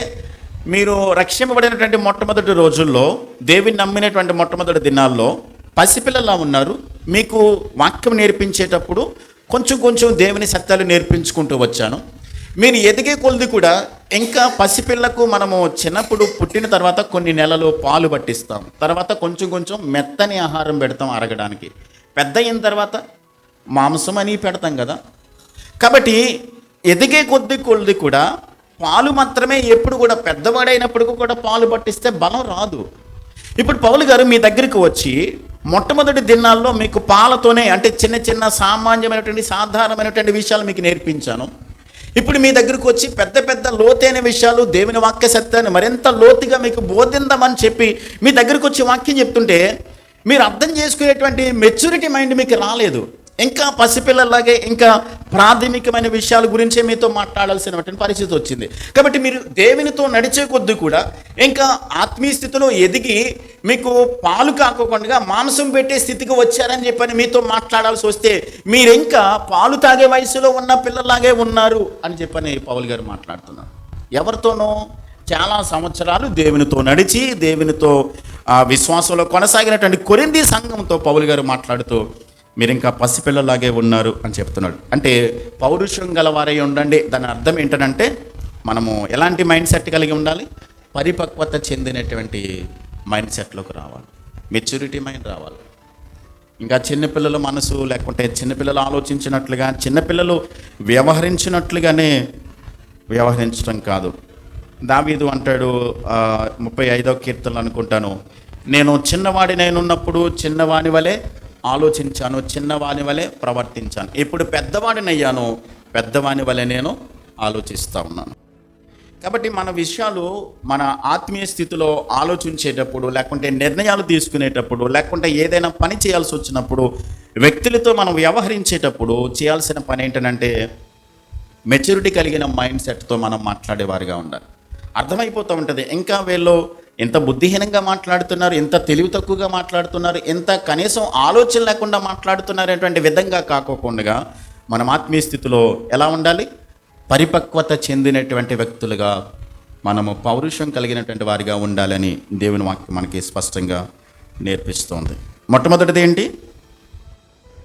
మీరు రక్షింపబడినటువంటి మొట్టమొదటి రోజుల్లో, దేవుని నమ్మినటువంటి మొట్టమొదటి దినాల్లో పసిపిల్లలా ఉన్నారు. మీకు వాక్యం నేర్పించేటప్పుడు కొంచెం దేవుని సత్యాలు నేర్పించుకుంటూ వచ్చాను. మీరు ఎదిగే కొలది కూడా ఇంకా పసిపిల్లకు మనము చిన్నప్పుడు పుట్టిన తర్వాత కొన్ని నెలలు పాలు పట్టిస్తాం, తర్వాత కొంచెం మెత్తని ఆహారం పెడతాం అరగడానికి, పెద్ద అయిన తర్వాత మాంసం అని పెడతాం కదా. కాబట్టి
ఎదిగే కొద్ది కూడా పాలు మాత్రమే, ఎప్పుడు కూడా పెద్దవాడైనప్పుడు కూడా పాలు పట్టిస్తే బలం రాదు. ఇప్పుడు పౌలు గారు మీ దగ్గరికి వచ్చి మొట్టమొదటి దినాల్లో మీకు పాలతోనే, అంటే చిన్న చిన్న సామాన్యమైనటువంటి సాధారణమైనటువంటి విషయాలు మీకు నేర్పించాను. ఇప్పుడు మీ దగ్గరకు వచ్చి పెద్ద పెద్ద లోతైన విషయాలు, దేవుని వాక్య సత్యాన్ని మరింత లోతుగా మీకు బోధిందామని చెప్పి మీ దగ్గరకు వచ్చి వాక్యం చెప్తుంటే మీరు అర్థం చేసుకునేటువంటి మెచ్యూరిటీ మైండ్ మీకు రాలేదు. ఇంకా పసిపిల్లలాగే ఇంకా ప్రాథమికమైన విషయాల గురించే మీతో మాట్లాడాల్సినటువంటి పరిస్థితి వచ్చింది. కాబట్టి మీరు దేవునితో నడిచే కొద్దీ కూడా ఇంకా ఆత్మీయ స్థితిలో ఎదిగి మీకు పాలు కాకుండా మాంసం పెట్టే స్థితికి వచ్చారని చెప్పని మీతో మాట్లాడాల్సి వస్తే మీరు ఇంకా పాలు తాగే వయసులో ఉన్న పిల్లలాగే ఉన్నారు అని చెప్పని పౌలు గారు మాట్లాడుతున్నారు. ఎవరితోనో చాలా సంవత్సరాలు దేవునితో నడిచి దేవునితో విశ్వాసంలో కొనసాగినటువంటి కొరింథీ సంఘంతో పౌలు గారు మాట్లాడుతూ మీరు ఇంకా పసిపిల్లలాగే ఉన్నారు అని చెప్తున్నాడు. అంటే పౌరుషం గలవారై ఉండండి. దాని అర్థం ఏంటంటే మనము ఎలాంటి మైండ్ సెట్ కలిగి ఉండాలి? పరిపక్వత చెందినటువంటి మైండ్ సెట్లోకి రావాలి, మెచ్యూరిటీ మైండ్ రావాలి. ఇంకా చిన్నపిల్లల మనసు, లేకుంటే చిన్నపిల్లలు ఆలోచించినట్లుగా చిన్నపిల్లలు వ్యవహరించినట్లుగానే వ్యవహరించడం కాదు. దావీదు అంటాడు 35వ కీర్తనలు అనుకుంటాను, నేను చిన్నవాడినైనప్పుడు చిన్నవాని వలె ఆలోచించాను, చిన్నవాని వలె ప్రవర్తించాను, ఇప్పుడు పెద్దవాడినయ్యాను, పెద్దవాని వలె నేను ఆలోచిస్తూ ఉన్నాను. కాబట్టి మన విషయాలు మన ఆత్మీయ స్థితిలో ఆలోచించేటప్పుడు, లేకుంటే నిర్ణయాలు తీసుకునేటప్పుడు, లేకుంటే ఏదైనా పని చేయాల్సి వచ్చినప్పుడు, వ్యక్తులతో మనం వ్యవహరించేటప్పుడు చేయాల్సిన పని ఏంటంటే మెచ్యూరిటీ కలిగిన మైండ్ సెట్తో మనం మాట్లాడేవారుగా ఉండాలి. అర్థమైపోతూ ఉంటుంది ఇంకా వీళ్ళు ఎంత బుద్ధిహీనంగా మాట్లాడుతున్నారు, ఎంత తెలివి తక్కువగా మాట్లాడుతున్నారు, ఎంత కనీసం ఆలోచన లేకుండా మాట్లాడుతున్నారు అనేటువంటి విధంగా కాకోకుండా మనం ఆత్మీయ స్థితిలో ఎలా ఉండాలి? పరిపక్వత చెందినటువంటి వ్యక్తులుగా, మనము పౌరుషం కలిగినటువంటి వారిగా ఉండాలని దేవుని వాక్యం మనకి స్పష్టంగా నేర్పిస్తోంది. మొట్టమొదటిది ఏంటి?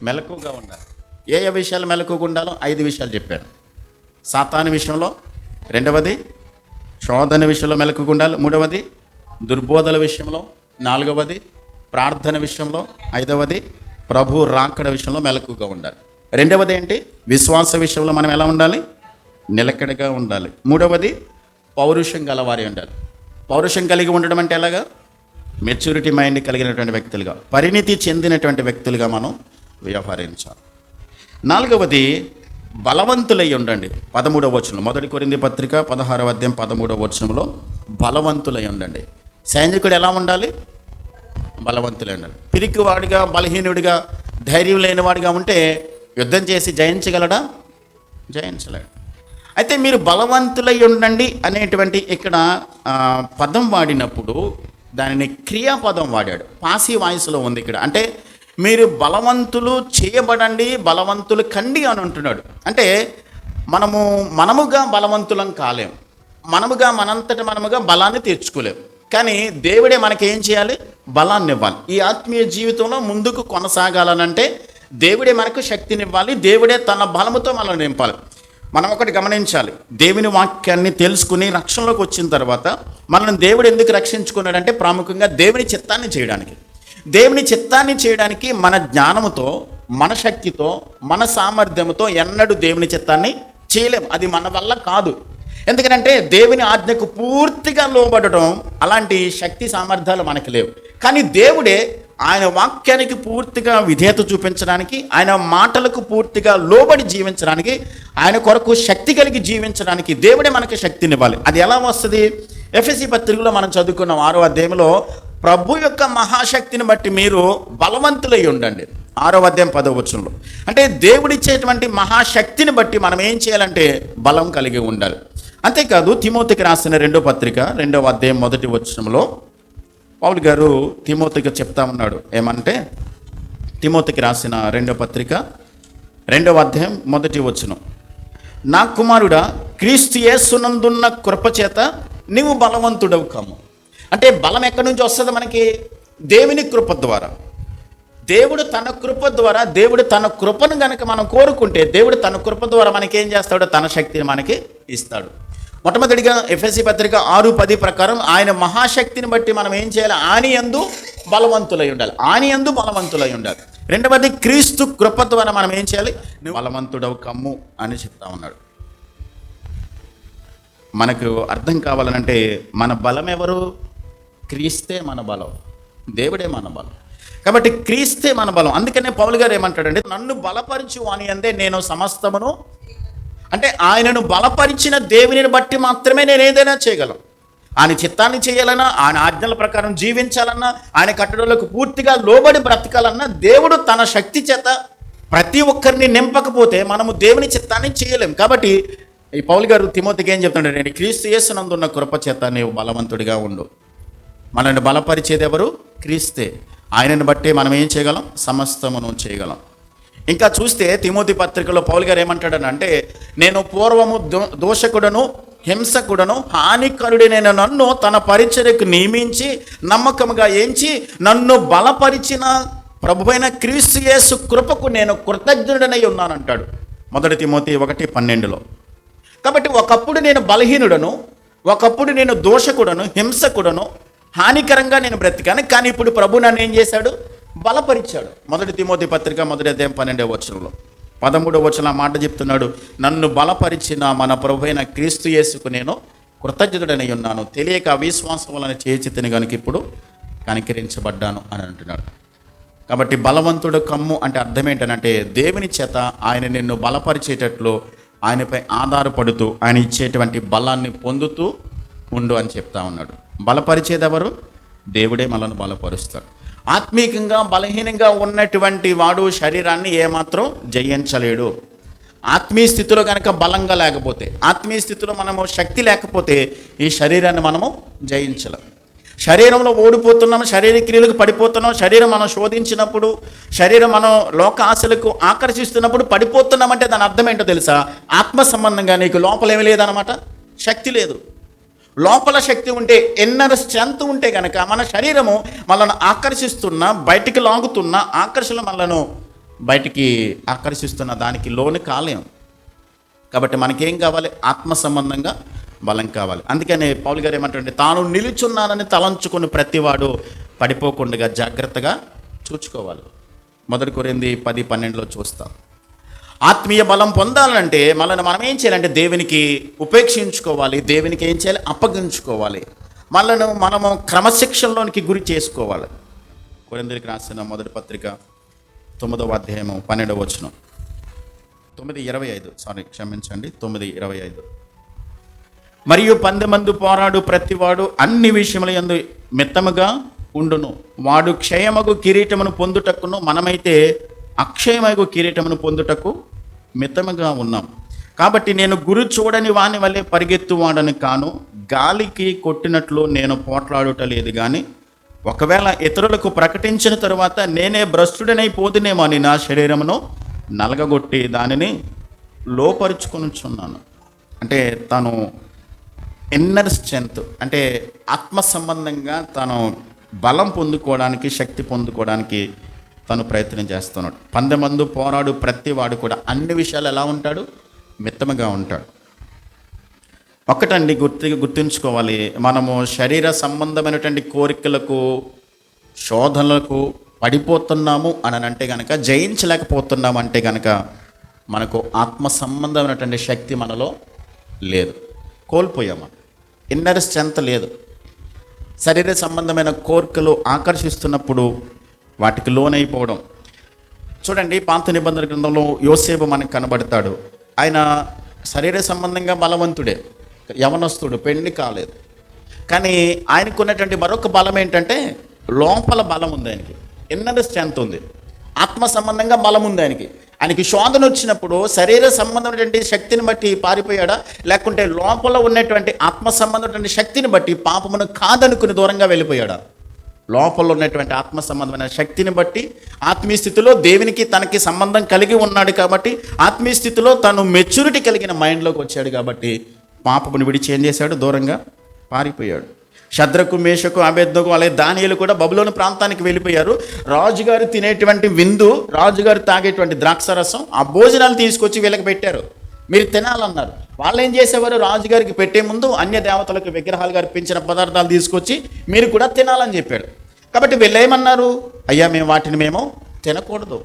మెలకువగా ఉండాలి. ఏ విషయాలు మెలకువగా ఉండాలో 5 విషయాలు చెప్పారు. సాతాను విషయంలో, రెండవది శోధన విషయంలో మెలకువగా ఉండాలి, మూడవది దుర్బోధల విషయంలో, నాలుగవది ప్రార్థన విషయంలో, ఐదవది ప్రభు రాకడ విషయంలో మెలకువగా ఉండాలి. రెండవది ఏంటి? విశ్వాస విషయంలో మనం ఎలా ఉండాలి? నిలకడగా ఉండాలి. మూడవది పౌరుషం గలవారి ఉండాలి. పౌరుషం కలిగి ఉండడం అంటే ఎలాగా? మెచ్యూరిటీ మైండ్ కలిగినటువంటి వ్యక్తులుగా, పరిణితి చెందినటువంటి వ్యక్తులుగా మనం వ్యవహరించాలి. నాలుగవది బలవంతులై ఉండండి. 13వ వచనం, 1 కొరింథీ పత్రిక 16వ అధ్యాయం 13వ వచనంలో బలవంతులై ఉండండి. సైనికుడు ఎలా ఉండాలి? బలవంతులై ఉండాలి. పిరికివాడిగా, బలహీనుడిగా, ధైర్యం లేనివాడిగా ఉంటే యుద్ధం చేసి జయించగలడా? జయించలేడు. అయితే మీరు బలవంతులై ఉండండి అనేటువంటి ఇక్కడ పదం వాడినప్పుడు దానిని క్రియాపదం వాడాడు. పాసి వాయిస్లో ఉంది ఇక్కడ. అంటే మీరు బలవంతులు చేయబడండి, బలవంతులు కండి అని అంటున్నాడు. అంటే మనముగా బలవంతులం కాలేం, మనముగా బలాన్ని తెచ్చుకోలేం. కానీ దేవుడే మనకేం చేయాలి? బలాన్ని ఇవ్వాలి. ఈ ఆత్మీయ జీవితంలో ముందుకు కొనసాగాలనంటే దేవుడే మనకు శక్తినివ్వాలి, దేవుడే తన బలముతో మనల్ని నింపాలి. మనం ఒకటి గమనించాలి, దేవుని వాక్యాన్ని తెలుసుకుని రక్షణలోకి వచ్చిన తర్వాత మనల్ని దేవుడు ఎందుకు రక్షించుకున్నాడంటే ప్రాముఖ్యంగా దేవుని చిత్తాన్ని చేయడానికి. దేవుని చిత్తాన్ని చేయడానికి మన జ్ఞానముతో, మన శక్తితో, మన సామర్థ్యంతో ఎన్నడూ దేవుని చిత్తాన్ని చేయలేము. అది మన వల్ల కాదు. ఎందుకంటే దేవుని ఆజ్ఞకు పూర్తిగా లోబడటం అలాంటి శక్తి సామర్థ్యాలు మనకు లేవు. కానీ దేవుడే ఆయన వాక్యానికి పూర్తిగా విధేయత చూపించడానికి, ఆయన మాటలకు పూర్తిగా లోబడి జీవించడానికి, ఆయన కొరకు శక్తి కలిగి జీవించడానికి దేవుడే మనకి శక్తినివ్వాలి. అది ఎలా వస్తుంది? ఎఫెసీ పత్రికలో మనం చదువుకున్న 6వ అధ్యాయంలో ప్రభు యొక్క మహాశక్తిని బట్టి మీరు బలవంతులై ఉండండి. 6వ అధ్యాయం 10వ వచనంలో. అంటే దేవుడిచ్చేటువంటి మహాశక్తిని బట్టి మనం ఏం చేయాలంటే బలం కలిగి ఉండాలి. అంతేకాదు తిమోతికి రాసిన 2వ పత్రిక 2వ అధ్యాయం 1వ వచనంలో పౌలు గారు తిమోతికి చెప్తా ఉన్నాడు. ఏమంటే తిమోతికి రాసిన 2వ పత్రిక 2వ అధ్యాయం 1వ వచనం, నా కుమారుడా, క్రీస్తు యేసునందున్న కృపచేత నీవు బలవంతుడవు కమ్ము. అంటే బలం ఎక్కడి నుంచి వస్తుంది మనకి? దేవుని కృప ద్వారా. దేవుడు తన కృప ద్వారా, దేవుడు తన కృపను గనక మనం కోరుకుంటే దేవుడు తన కృప ద్వారా మనకేం చేస్తాడో తన శక్తిని మనకి ఇస్తాడు. మొట్టమొదటిగా ఎఫెసీ పత్రిక 6:10 ప్రకారం ఆయన మహాశక్తిని బట్టి మనం ఏం చేయాలి? ఆనియందు బలవంతులై ఉండాలి. ఆనియందు బలవంతులై ఉండాలి. రెండవది క్రీస్తు కృప ద్వారా మనం ఏం చేయాలి? నువ్వు బలవంతుడవు కమ్ము అని చెప్తా ఉన్నాడు. మనకు అర్థం కావాలనంటే మన బలం ఎవరు? క్రీస్తే మన బలం, దేవుడే మన బలం. కాబట్టి క్రీస్తే మన బలం. అందుకనే పౌలు గారు ఏమంటాడంటే, నన్ను బలపరచు అని అందే నేను సమస్తమును, అంటే ఆయనను బలపరిచిన దేవునిని బట్టి మాత్రమే నేను ఏదైనా చేయగలను. ఆయన చిత్తాన్ని చేయాలన్నా, ఆయన ఆజ్ఞల ప్రకారం జీవించాలన్నా, ఆయన కట్టడలకు పూర్తిగా లోబడి బ్రతకాలన్నా దేవుడు తన శక్తి చేత ప్రతి ఒక్కరిని నింపకపోతే మనము దేవుని చిత్తాన్ని చేయలేం. కాబట్టి ఈ పౌలు గారు తిమోతికి ఏం చెప్తున్నాడు? నేను క్రీస్తు యేసునందున్న కృప చేత నీవు బలవంతుడిగా ఉండు. మనల్ని బలపరిచేది ఎవరు? క్రీస్తే. ఆయనను బట్టి మనం ఏం చేయగలం? సమస్తమును చేయగలం. ఇంకా చూస్తే తిమోతి పత్రికలో పౌలు గారు ఏమంటాడనంటే, నేను పూర్వము దోషకుడను, హింసకుడను, హానికరుడైన నన్ను తన పరిచర్యకు నియమించి నమ్మకముగా ఎంచి నన్ను బలపరిచిన ప్రభువైన క్రీస్తు యేసు కృపకు నేను కృతజ్ఞుడనై ఉన్నానంటాడు 1 తిమోతి 1:12. కాబట్టి ఒకప్పుడు నేను బలహీనుడను, ఒకప్పుడు నేను దోషకుడను, హింసకుడను, హానికరంగా నేను బ్రతికాను. కానీ ఇప్పుడు ప్రభు నన్ను ఏం చేశాడు? బలపరిచాడు. 1 తిమోతి పత్రిక 1:12 13 మాట చెప్తున్నాడు, నన్ను బలపరిచిన మన ప్రభువైన క్రీస్తు యేసుకు నేను కృతజ్ఞుడనై ఉన్నాను. తెలియక అవిశ్వాసం వలన చేచితిని కనుక ఇప్పుడు కనికరించబడ్డాను అని అంటున్నాడు. కాబట్టి బలవంతుడు కమ్ము అంటే అర్థం ఏంటంటే, దేవుని చేత ఆయన నిన్ను బలపరిచేటట్లు ఆయనపై ఆధారపడుతూ ఆయన ఇచ్చేటువంటి బలాన్ని పొందుతూ ఉండు అని చెప్తా ఉన్నాడు. బలపరిచేది ఎవరు? దేవుడే మనల్ని బలపరుస్తాడు. ఆత్మీయంగా బలహీనంగా ఉన్నటువంటి వాడు శరీరాన్ని ఏమాత్రం జయించలేడు. ఆత్మీయ స్థితిలో కనుక బలంగా లేకపోతే, ఆత్మీయ స్థితిలో మనము శక్తి లేకపోతే ఈ శరీరాన్ని మనము జయించలేం. శరీరంలో ఓడిపోతున్నాము, శారీరక క్రియలకు పడిపోతున్నాం. శరీరం మనం శోధించినప్పుడు, శరీరం మనం లోక ఆశలకు ఆకర్షిస్తున్నప్పుడు పడిపోతున్నామంటే దాని అర్థం ఏంటో తెలుసా? ఆత్మ సంబంధంగా నీకు లోపల ఏమీ లేదనమాట, శక్తి లేదు. లోపల శక్తి ఉంటే, ఇన్నర్ స్ట్రెంత్ ఉంటే కనుక మన శరీరము మనల్ని ఆకర్షిస్తున్న, బయటికి లాగుతున్న ఆకర్షణ మనలను బయటికి ఆకర్షిస్తున్న దానికి లోను కాలేం. కాబట్టి మనకేం కావాలి? ఆత్మ సంబంధంగా బలం కావాలి. అందుకనే పౌలు గారు ఏమంటారంటే, తాను నిలుచున్నానని తలంచుకుని ప్రతివాడు పడిపోకుండా జాగ్రత్తగా చూసుకోవాలి. 1 కొరింథీ 10:12 చూస్తాం. ఆత్మీయ బలం పొందాలంటే మనల్ని మనం ఏం చేయాలంటే దేవునికి ఉపేక్షించుకోవాలి, దేవునికి ఏం చేయాలి? అప్పగించుకోవాలి. మనము క్రమశిక్షణలోనికి గురి చేసుకోవాలి. కొరింథీయులకు రాసిన 1 పత్రిక 9:12 9:25 మరియు 10 మంది పోరాడు ప్రతివాడు అన్ని విషయముల యందు మిత్తముగా ఉండును. వాడు క్షయమగు కిరీటమును పొందుటకును, మనమైతే అక్షయమగు కిరీటమును పొందుటకు మిత్తముగా ఉన్నాం. కాబట్టి నేను గురి చూడని వాని వల్లే పరిగెత్తువాడని కాను, గాలికి కొట్టినట్లు నేను పోట్లాడుట లేదు. కానీ ఒకవేళ ఇతరులకు ప్రకటించిన తరువాత నేనే భ్రష్టుడనైపోదునేమో అని నా శరీరమును నలగగొట్టి దానిని లోపరుచుకొనుచున్నాను. అంటే తను ఇన్నర్ స్ట్రెంత్, అంటే ఆత్మ సంబంధంగా తను బలం పొందుకోవడానికి, శక్తి పొందుకోవడానికి తను ప్రయత్నం చేస్తున్నాడు. 10 మంది పోరాడు ప్రతివాడు కూడా అన్ని విషయాలు ఎలా ఉంటాడు? మిత్తముగా ఉంటాడు. ఒకటండి గుర్తుంచుకోవాలి, మనము శరీర సంబంధమైనటువంటి కోరికలకు, శోధనలకు పడిపోతున్నాము అని అంటే కనుక, జయించలేకపోతున్నాము అంటే కనుక మనకు ఆత్మ సంబంధమైనటువంటి శక్తి మనలో లేదు, కోల్పోయాము. ఇన్నర్ స్ట్రెంత్ లేదు. శరీర సంబంధమైన కోరికలు ఆకర్షిస్తున్నప్పుడు వాటికి లోనైపోవడం. చూడండి, పాత నిబంధన గ్రంథంలో యోసేపు మనకు కనబడతాడు. ఆయన శరీర సంబంధంగా బలవంతుడే, యవనస్తుడు, పెళ్లి కాలేదు. కానీ ఆయనకు ఉన్నటువంటి మరొక బలం ఏంటంటే లోపల బలం ఉంది. ఆయనకి ఇన్నర్ స్ట్రెంత్ ఉంది, ఆత్మ సంబంధంగా బలం ఉంది. ఆయనకి శోధన వచ్చినప్పుడు శరీర సంబంధమైనటువంటి శక్తిని బట్టి పారిపోయాడా, లేకుంటే లోపల ఉన్నటువంటి ఆత్మ సంబంధమైనటువంటి శక్తిని బట్టి పాపమును కాదనుకుని దూరంగా వెళ్ళిపోయాడా? లోపల ఉన్నటువంటి ఆత్మ సంబంధమైన శక్తిని బట్టి ఆత్మీయ స్థితిలో దేవునికి తనకి సంబంధం కలిగి ఉన్నాడు. కాబట్టి ఆత్మీయ స్థితిలో తను మెచ్యూరిటీ కలిగిన మైండ్లోకి వచ్చాడు. కాబట్టి పాపమును విడిచి ఏం చేశాడు? దూరంగా పారిపోయాడు. శద్రకు, మేషకు, అబేద్నెగో అలాగే దానియేలు కూడా బబులోను ప్రాంతానికి వెళ్ళిపోయారు. రాజుగారు తినేటువంటి విందు, రాజుగారు తాగేటువంటి ద్రాక్షరసం, ఆ భోజనాలు తీసుకొచ్చి వీళ్ళకి పెట్టారు. మీరు తినాలన్నారు. వాళ్ళు ఏం చేసేవారు? రాజుగారికి పెట్టే ముందు అన్య దేవతలకు విగ్రహాలు అర్పించిన పదార్థాలు తీసుకొచ్చి మీరు కూడా తినాలని చెప్పాడు. కాబట్టి వీళ్ళు ఏమన్నారు? అయ్యా, మేము వాటిని తినకూడదు,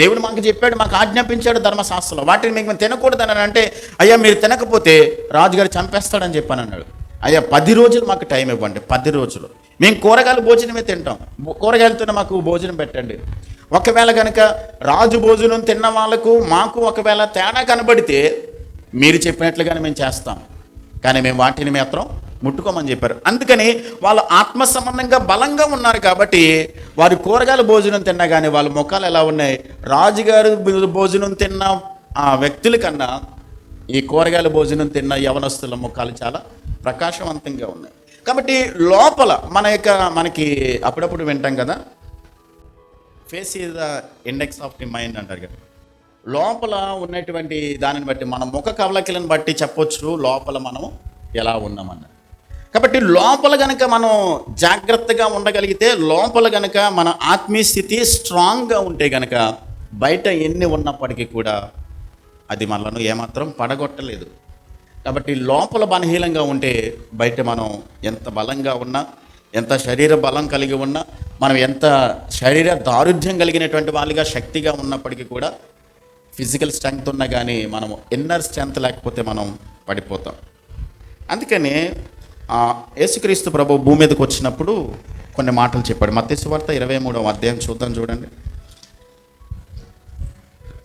దేవుడు మాకు చెప్పాడు, మాకు ఆజ్ఞాపించాడు ధర్మశాస్త్రంలో, వాటిని మీకు తినకూడదని అంటే, అయ్యా మీరు తినకపోతే రాజుగారు చంపేస్తాడని చెప్పాను అన్నాడు. అయ్యా 10 రోజులు మాకు టైం ఇవ్వండి, 10 రోజులు మేము కూరగాయల భోజనమే తింటాం, కూరగాయలతోనే మాకు భోజనం పెట్టండి. ఒకవేళ కనుక రాజు భోజనం తిన్న వాళ్ళకు మాకు ఒకవేళ తేడా కనబడితే మీరు చెప్పినట్లుగానే మేము చేస్తాం, కానీ మేము వాటిని మాత్రం ముట్టుకోమని చెప్పారు. అందుకని వాళ్ళు ఆత్మ సంబంధంగా బలంగా ఉన్నారు కాబట్టి వారు కూరగాయల భోజనం తిన్నా కానీ వాళ్ళ ముఖాలు ఎలా ఉన్నాయి, రాజుగారు భోజనం తిన్న ఆ వ్యక్తుల కన్నా ఈ కూరగాయల భోజనం తిన్న యవనస్తుల ముఖాలు చాలా ప్రకాశవంతంగా ఉన్నాయి. కాబట్టి లోపల మనకి అప్పుడప్పుడు వింటాం కదా, face is the index of the mind అంటారు కదా. లోపల ఉన్నటువంటి దానిని బట్టి మన ముఖ కవలకిలను బట్టి చెప్పొచ్చు లోపల మనం ఎలా ఉన్నామన్న. కాబట్టి లోపల గనక మనం జాగ్రత్తగా ఉండగలిగితే, లోపల గనక మన ఆత్మీయ స్థితి స్ట్రాంగ్గా ఉంటే గనక బయట ఎన్ని ఉన్నప్పటికీ కూడా అది మనలను ఏమాత్రం పడగొట్టలేదు. కాబట్టి లోపల బలహీనంగా ఉంటే బయట మనం ఎంత బలంగా ఉన్నా, ఎంత శరీర బలం కలిగి ఉన్నా, మనం ఎంత శరీర దారుఢ్యం కలిగినటువంటి వాళ్ళుగా శక్తిగా ఉన్నప్పటికీ కూడా ఫిజికల్ స్ట్రెంగ్త్ ఉన్నా కానీ మనము ఇన్నర్ స్ట్రెంగ్త్ లేకపోతే మనం పడిపోతాం. అందుకని యేసుక్రీస్తు ప్రభు భూమి మీదకి వచ్చినప్పుడు కొన్ని మాటలు చెప్పాడు. మత్తయి సువార్త 23వ అధ్యాయం చూడండి.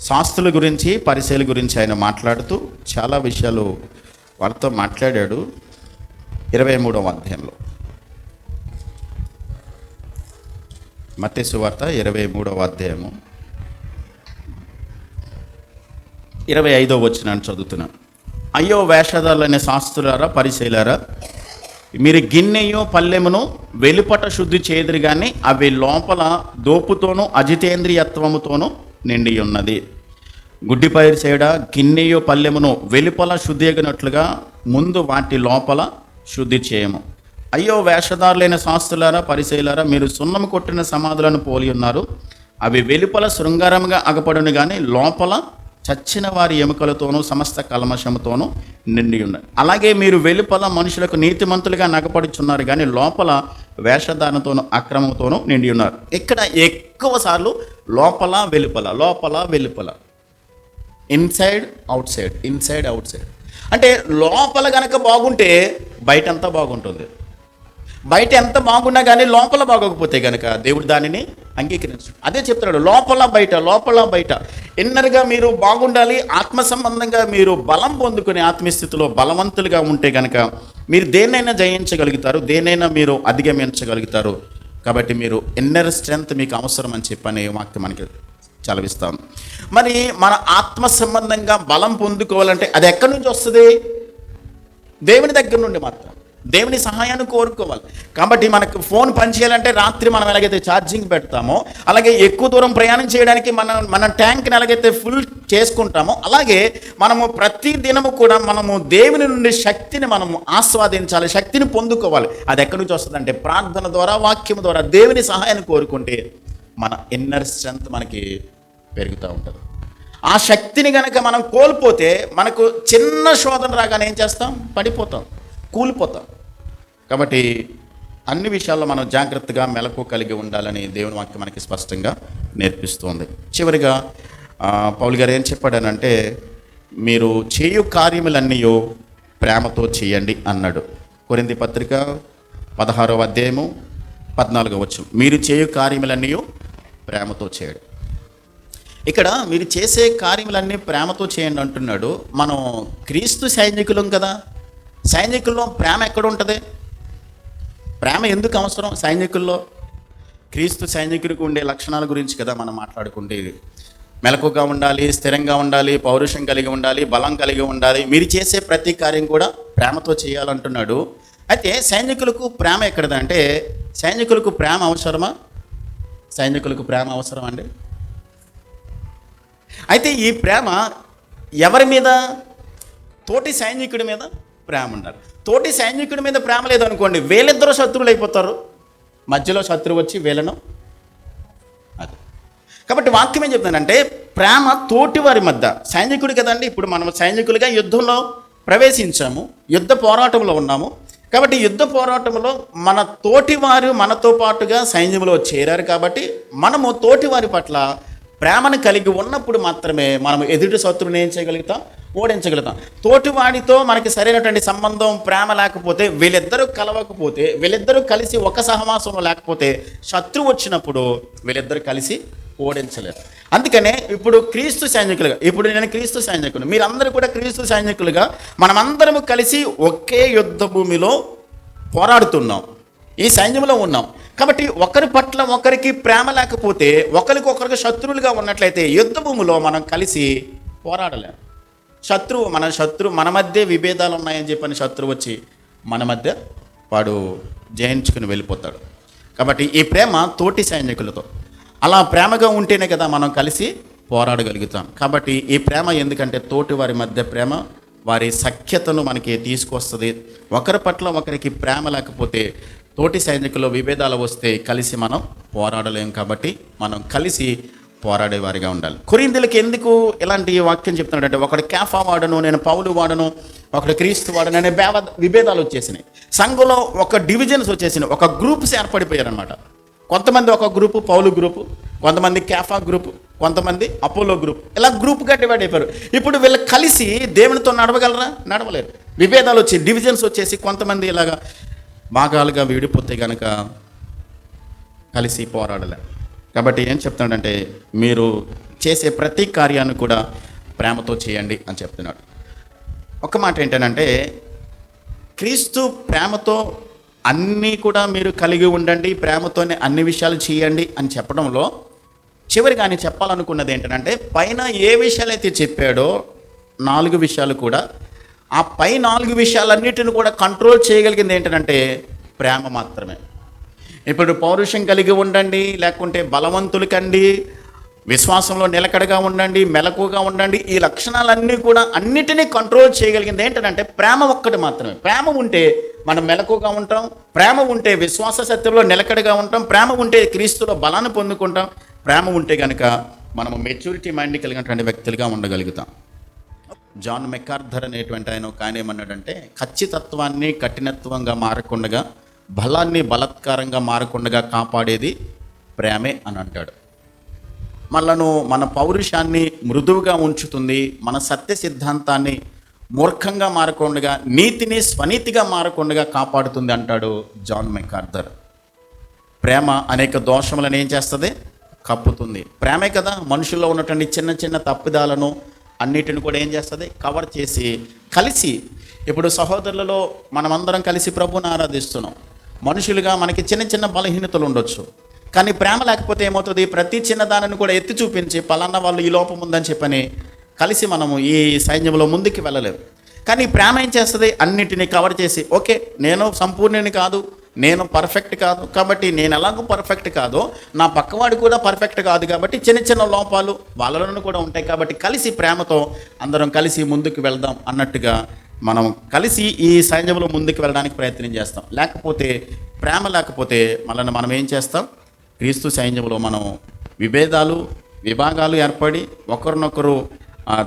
శాస్త్రుల గురించి, పరిసయ్యుల గురించి ఆయన మాట్లాడుతూ చాలా విషయాలు వారితో మాట్లాడాడు. 23వ అధ్యాయంలో మత్తయి సువార్త 23వ అధ్యాయము 25వ వచనాన్ని చదువుతున్నాను. అయ్యో వేషధారులైన శాస్త్రులారా, పరిసయ్యులారా, మీరు గిన్నెయో పల్లెమును వెలుపట శుద్ధి చేయదురు కానీ అవి లోపల దోపుతోనూ అజితేంద్రియత్వముతోనూ నిండి ఉన్నది. గుడ్డి పైరు చేయడ గిన్నెయో పల్లెమును వెలుపల శుద్ధి ఎగినట్లుగా ముందు వాటి లోపల శుద్ధి చేయము. అయ్యో వేషధారులైన శాస్త్రులారా, పరిసయ్యులారా, మీరు సున్నము కొట్టిన సమాధులను పోలి ఉన్నారు. అవి వెలుపల శృంగారంగా అగపడును కానీ లోపల చచ్చిన వారి ఎముకలతోనూ సమస్త కల్మషముతోనూ నిండి ఉన్నాయి. అలాగే మీరు వెలుపల మనుషులకు నీతిమంతులుగా నగపడుచున్నారు కానీ లోపల వేషధారణతోనూ అక్రమంతోనూ నిండి ఉన్నారు. ఇక్కడ ఎక్కువ సార్లు లోపల వెలుపల, లోపల వెలుపల, inside out side, inside out side. అంటే లోపల గనక బాగుంటే బయట అంతా బాగుంటుంది. బయట ఎంత బాగున్నా కానీ లోపల బాగోకపోతే కనుక దేవుడు దానిని అంగీకరించు. అదే చెప్తున్నాడు, లోపల బయట, లోపల బయట. ఇన్నర్గా మీరు బాగుండాలి, ఆత్మ సంబంధంగా మీరు బలం పొందుకునే ఆత్మీయస్థితిలో బలవంతులుగా ఉంటే కనుక మీరు దేన్నైనా జయించగలుగుతారు, దేన్నైనా మీరు అధిగమించగలుగుతారు. కాబట్టి మీరు ఇన్నర్ స్ట్రెంగ్త్ మీకు అవసరం అని చెప్పని వాక్యం మనకి చదివిస్తాను. మరి మన ఆత్మ సంబంధంగా బలం పొందుకోవాలంటే అది ఎక్కడి నుంచి వస్తుంది? దేవుని దగ్గర నుండి మాత్రం. దేవుని సహాయాన్ని కోరుకోవాలి. కాబట్టి మనకు ఫోన్ పనిచేయాలంటే రాత్రి మనం ఎలాగైతే ఛార్జింగ్ పెడతామో, అలాగే ఎక్కువ దూరం ప్రయాణం చేయడానికి మన ట్యాంక్ని ఎలాగైతే ఫుల్ చేసుకుంటామో, అలాగే మనము ప్రతి దినము కూడా మనము దేవుని నుండి శక్తిని మనము ఆస్వాదించాలి, శక్తిని పొందుకోవాలి. అది ఎక్కడి నుంచి వస్తుందంటే ప్రార్థన ద్వారా, వాక్యం ద్వారా దేవుని సహాయాన్ని కోరుకుంటే మన ఇన్నర్ స్ట్రెంగ్త్ మనకి పెరుగుతూ ఉంటుంది. ఆ శక్తిని కనుక మనం కోల్పోతే మనకు చిన్న శోధన రాగానే ఏం చేస్తాం? పడిపోతాం, కూలిపోతాం. కాబట్టి అన్ని విషయాల్లో మనం జాగ్రత్తగా మెలకు కలిగి ఉండాలని దేవుని వాక్యం మనకి స్పష్టంగా నేర్పిస్తుంది. చివరిగా పౌలు గారు ఏం చెప్పాడనంటే, మీరు చేయు కార్యములన్నీ ప్రేమతో చేయండి అన్నాడు. కొరింథీ పత్రిక 16వ అధ్యాయము 14వ వచనం, మీరు చేయు కార్యములన్నీ ప్రేమతో చేయడం. ఇక్కడ మీరు చేసే కార్యములన్నీ ప్రేమతో చేయండి అంటున్నాడు. మనం క్రీస్తు సైనికులం కదా, సైనికుల్లో ప్రేమ ఎక్కడ ఉంటుంది? ప్రేమ ఎందుకు అవసరం సైనికుల్లో? క్రీస్తు సైనికుడికి ఉండే లక్షణాల గురించి కదా మనం మాట్లాడుకుంటే, మెలకుగా ఉండాలి, స్థిరంగా ఉండాలి, పౌరుషం కలిగి ఉండాలి, బలం కలిగి ఉండాలి. మీరు చేసే ప్రతి కార్యం కూడా ప్రేమతో చేయాలంటున్నాడు. అయితే సైనికులకు ప్రేమ ఎక్కడదంటే, సైనికులకు ప్రేమ అవసరమా? సైనికులకు ప్రేమ అవసరం అండి. అయితే ఈ ప్రేమ ఎవరి మీద? తోటి సైనికుడి మీద ప్రేమ ఉండాలి. తోటి సైనికుడి మీద ప్రేమ లేదనుకోండి, వీళ్ళిద్దరూ శత్రువులు అయిపోతారు. మధ్యలో శత్రువు వచ్చి వీళ్ళను అది. కాబట్టి వాక్యం ఏం చెప్తానంటే, ప్రేమ తోటి వారి మధ్య. సైనికుడు కదండి, ఇప్పుడు మనం సైనికులుగా యుద్ధంలో ప్రవేశించాము, యుద్ధ పోరాటంలో ఉన్నాము. కాబట్టి యుద్ధ పోరాటంలో మన తోటి వారు మనతో పాటుగా సైన్యంలో చేరారు. కాబట్టి మనము తోటి వారి పట్ల ప్రేమను కలిగి ఉన్నప్పుడు మాత్రమే మనం ఎదుటి శత్రువుని ఏం చేయగలుగుతాం? ఓడించగలుగుతాం. తోటివాడితో మనకి సరైనటువంటి సంబంధం, ప్రేమ లేకపోతే, వీళ్ళిద్దరూ కలవకపోతే, వీళ్ళిద్దరూ కలిసి ఒక సహవాసంలో లేకపోతే, శత్రువు వచ్చినప్పుడు వీళ్ళిద్దరూ కలిసి ఓడించలేరు. అందుకనే ఇప్పుడు క్రీస్తు సైనికులుగా, ఇప్పుడు నేను క్రీస్తు సైనికులు, మీరందరూ కూడా క్రీస్తు సైనికులుగా మనమందరము కలిసి ఒకే యుద్ధ భూమిలో పోరాడుతున్నాం, ఈ సైన్యంలో ఉన్నాం. కాబట్టి ఒకరి పట్ల ఒకరికి ప్రేమ లేకపోతే, ఒకరికొకరికి శత్రువులుగా ఉన్నట్లయితే యుద్ధ భూమిలో మనం కలిసి పోరాడలేం. మన మధ్య విభేదాలు ఉన్నాయని చెప్పని శత్రువు వచ్చి మన మధ్య వాడు జయించుకుని వెళ్ళిపోతాడు. కాబట్టి ఈ ప్రేమ తోటి సైనికులతో అలా ప్రేమగా ఉంటేనే కదా మనం కలిసి పోరాడగలుగుతాం. కాబట్టి ఈ ప్రేమ ఎందుకంటే తోటి వారి మధ్య ప్రేమ వారి సఖ్యతను మనకి తీసుకొస్తుంది. ఒకరి పట్ల ఒకరికి ప్రేమ లేకపోతే, తోటి సైనికుల్లో విభేదాలు వస్తే కలిసి మనం పోరాడలేం. కాబట్టి మనం కలిసి పోరాడేవారిగా ఉండాలి. కొరింథీయులకు ఎందుకు ఇలాంటి వాక్యం చెప్తున్నాడంటే, ఒకడు కేఫా వాడను, నేను పౌలు వాడను, ఒకడు క్రీస్తు వాడను అనే విభేదాలు వచ్చేసినాయి. సంఘంలో ఒక డివిజన్స్ వచ్చేసినాయి, ఒక గ్రూప్స్ ఏర్పడిపోయారు అనమాట. కొంతమంది ఒక గ్రూపు పౌలు గ్రూపు, కొంతమంది కేఫా గ్రూపు, కొంతమంది అపోలో గ్రూప్, ఇలా గ్రూప్గా డివైడ్ అయిపోయారు. ఇప్పుడు వీళ్ళు కలిసి దేవునితో నడవగలరా? నడవలేరు. విభేదాలు వచ్చి డివిజన్స్ వచ్చేసి కొంతమంది ఇలాగా భాగాలుగా విడిపోతే కనుక కలిసి పోరాడలే. కాబట్టి ఏం చెప్తున్నాడంటే, మీరు చేసే ప్రతి కార్యాన్ని కూడా ప్రేమతో చేయండి అని చెప్తున్నాడు. ఒక మాట ఏంటంటే, క్రీస్తు ప్రేమతో అన్నీ కూడా మీరు కలిగి ఉండండి, ప్రేమతోనే అన్ని విషయాలు చేయండి అని చెప్పడంలో చివరిగా ఆయన చెప్పాలనుకున్నది ఏంటంటే, పైన ఏ విషయాలైతే చెప్పాడో 4 విషయాలు కూడా, ఆ పై 4 విషయాలన్నిటిని కూడా కంట్రోల్ చేయగలిగింది ఏంటంటే ప్రేమ మాత్రమే. ఇప్పుడు పౌరుషం కలిగి ఉండండి, లేకుంటే బలవంతులు కండి, విశ్వాసంలో నిలకడగా ఉండండి, మెలకుగా ఉండండి, ఈ లక్షణాలన్నీ కూడా అన్నిటినీ కంట్రోల్ చేయగలిగింది ఏంటంటే ప్రేమ ఒక్కటి మాత్రమే. ప్రేమ ఉంటే మనం మెలకుగా ఉంటాం, ప్రేమ ఉంటే విశ్వాస సత్యంలో నిలకడగా ఉంటాం, ప్రేమ ఉంటే క్రీస్తులో బలాన్ని పొందుకుంటాం, ప్రేమ ఉంటే కనుక మనము మెచ్యూరిటీ మైండ్ కలిగినటువంటి వ్యక్తులుగా ఉండగలుగుతాం. జాన్ మెకార్థర్ అనేటువంటి ఆయన ఏమన్నాడంటే, ఖచ్చితత్వాన్ని కఠినత్వంగా మారకుండా, బలాన్ని బలత్కారంగా మారకుండా కాపాడేది ప్రేమే అని అంటాడు. మన పౌరుషాన్ని మృదువుగా ఉంచుతుంది, మన సత్య సిద్ధాంతాన్ని మూర్ఖంగా మారకుండా, నీతిని స్వనీతిగా మారకుండా కాపాడుతుంది అంటాడు జాన్ మెకార్థర్. ప్రేమ అనేక దోషములను ఏం చేస్తుంది? కప్పుతుంది. ప్రేమే కదా మనుషుల్లో ఉన్నటువంటి చిన్న చిన్న తప్పిదాలను అన్నిటిని కూడా ఏం చేస్తుంది? కవర్ చేసి కలిసి. ఇప్పుడు సహోదరులలో మనమందరం కలిసి ప్రభువుని ఆరాధిస్తున్నాం. మనుషులుగా మనకి చిన్న చిన్న బలహీనతలు ఉండొచ్చు, కానీ ప్రేమ లేకపోతే ఏమవుతుంది? ప్రతి చిన్న దానిని కూడా ఎత్తి చూపించి పలానా వాళ్ళు ఈ లోపం ఉందని చెప్పని కలిసి మనము ఈ సైన్యంలో ముందుకు వెళ్ళలేము. కానీ ప్రేమ ఏం చేస్తుంది? అన్నిటినీ కవర్ చేసి, ఓకే నేను సంపూర్ణుని కాదు, నేను పర్ఫెక్ట్ కాదు, కాబట్టి నేను ఎలాగో పర్ఫెక్ట్ కాదో నా పక్కవాడు కూడా పర్ఫెక్ట్ కాదు, కాబట్టి చిన్న చిన్న లోపాలు వాళ్ళలోనూ కూడా ఉంటాయి, కాబట్టి కలిసి ప్రేమతో అందరం కలిసి ముందుకు వెళ్దాం అన్నట్టుగా మనం కలిసి ఈ సైన్యంలో ముందుకు వెళ్ళడానికి ప్రయత్నం చేస్తాం. లేకపోతే ప్రేమ లేకపోతే మనం ఏం చేస్తాం? క్రీస్తు సైన్యంలో మనం విభాగాలు ఏర్పడి ఒకరినొకరు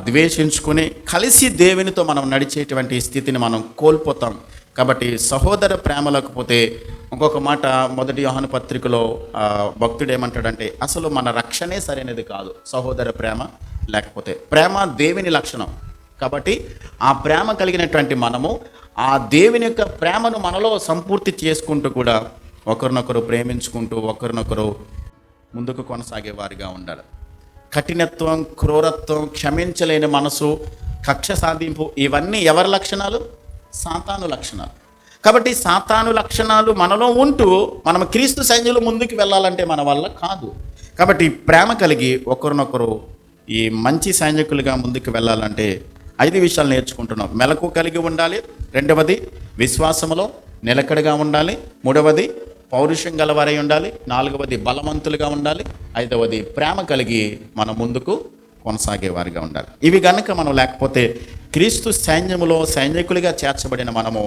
ద్వేషించుకుని కలిసి దేవునితో మనం నడిచేటువంటి స్థితిని మనం కోల్పోతాం. కాబట్టి సహోదర ప్రేమ లేకపోతే, ఇంకొక మాట 1 యోహాను పత్రికలో భక్తుడు ఏమంటాడంటే, అసలు మన రక్షణే సరైనది కాదు సహోదర ప్రేమ లేకపోతే. ప్రేమ దేవుని లక్షణం. కాబట్టి ఆ ప్రేమ కలిగినటువంటి మనము ఆ దేవుని యొక్క ప్రేమను మనలో సంపూర్తి చేసుకుంటూ కూడా ఒకరినొకరు ప్రేమించుకుంటూ ఒకరినొకరు ముందుకు కొనసాగే వారిగా ఉండాలి. కఠినత్వం, క్రూరత్వం, క్షమించలేని మనసు, కక్ష సాధింపు, ఇవన్నీ ఎవరి లక్షణాలు? సాతాను లక్షణాలు. కాబట్టి సాతాను లక్షణాలు మనలో ఉంటూ మనం క్రీస్తు సైన్యంలో ముందుకు వెళ్ళాలంటే మన వల్ల కాదు. కాబట్టి ప్రేమ కలిగి ఒకరినొకరు ఈ మంచి సైనికులుగా ముందుకు వెళ్ళాలంటే 5 విషయాలు నేర్చుకుంటున్నాం. మెలకు కలిగి ఉండాలి, 2వది విశ్వాసములో నిలకడగా ఉండాలి, 3వది పౌరుషం గలవారై ఉండాలి, 4వది బలవంతులుగా ఉండాలి, 5వది ప్రేమ కలిగి మనం ముందుకు కొనసాగేవారిగా ఉండాలి. ఇవి కనుక మనం లేకపోతే క్రీస్తు సైన్యములో సైనికులుగా చేర్చబడిన మనము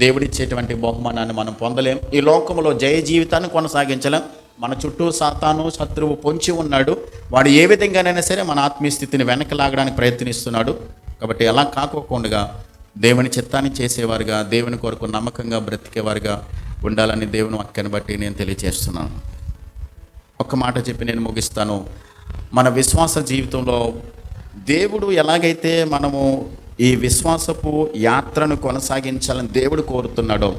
దేవుడిచ్చేటువంటి బహుమానాన్ని మనం పొందలేం. ఈ లోకములో జయ జీవితాన్ని కొనసాగించలేం. మన చుట్టూ సాతాను శత్రువు పొంచి ఉన్నాడు. వాడు ఏ విధంగానైనా సరే మన ఆత్మీయ స్థితిని వెనక్కి లాగడానికి ప్రయత్నిస్తున్నాడు. కాబట్టి అలా కాకోకుండా దేవుని చిత్తాన్ని చేసేవారుగా, దేవుని కొరకు నమ్మకంగా బ్రతికేవారుగా ఉండాలని దేవుని వాక్యాన్ని బట్టి నేను తెలియజేస్తున్నాను. ఒక్క మాట చెప్పి నేను ముగిస్తాను. మన విశ్వాస జీవితంలో దేవుడు ఎలాగైతే మనము ఈ విశ్వాసపు యాత్రను కొనసాగించాలని దేవుడు కోరుతున్నాడో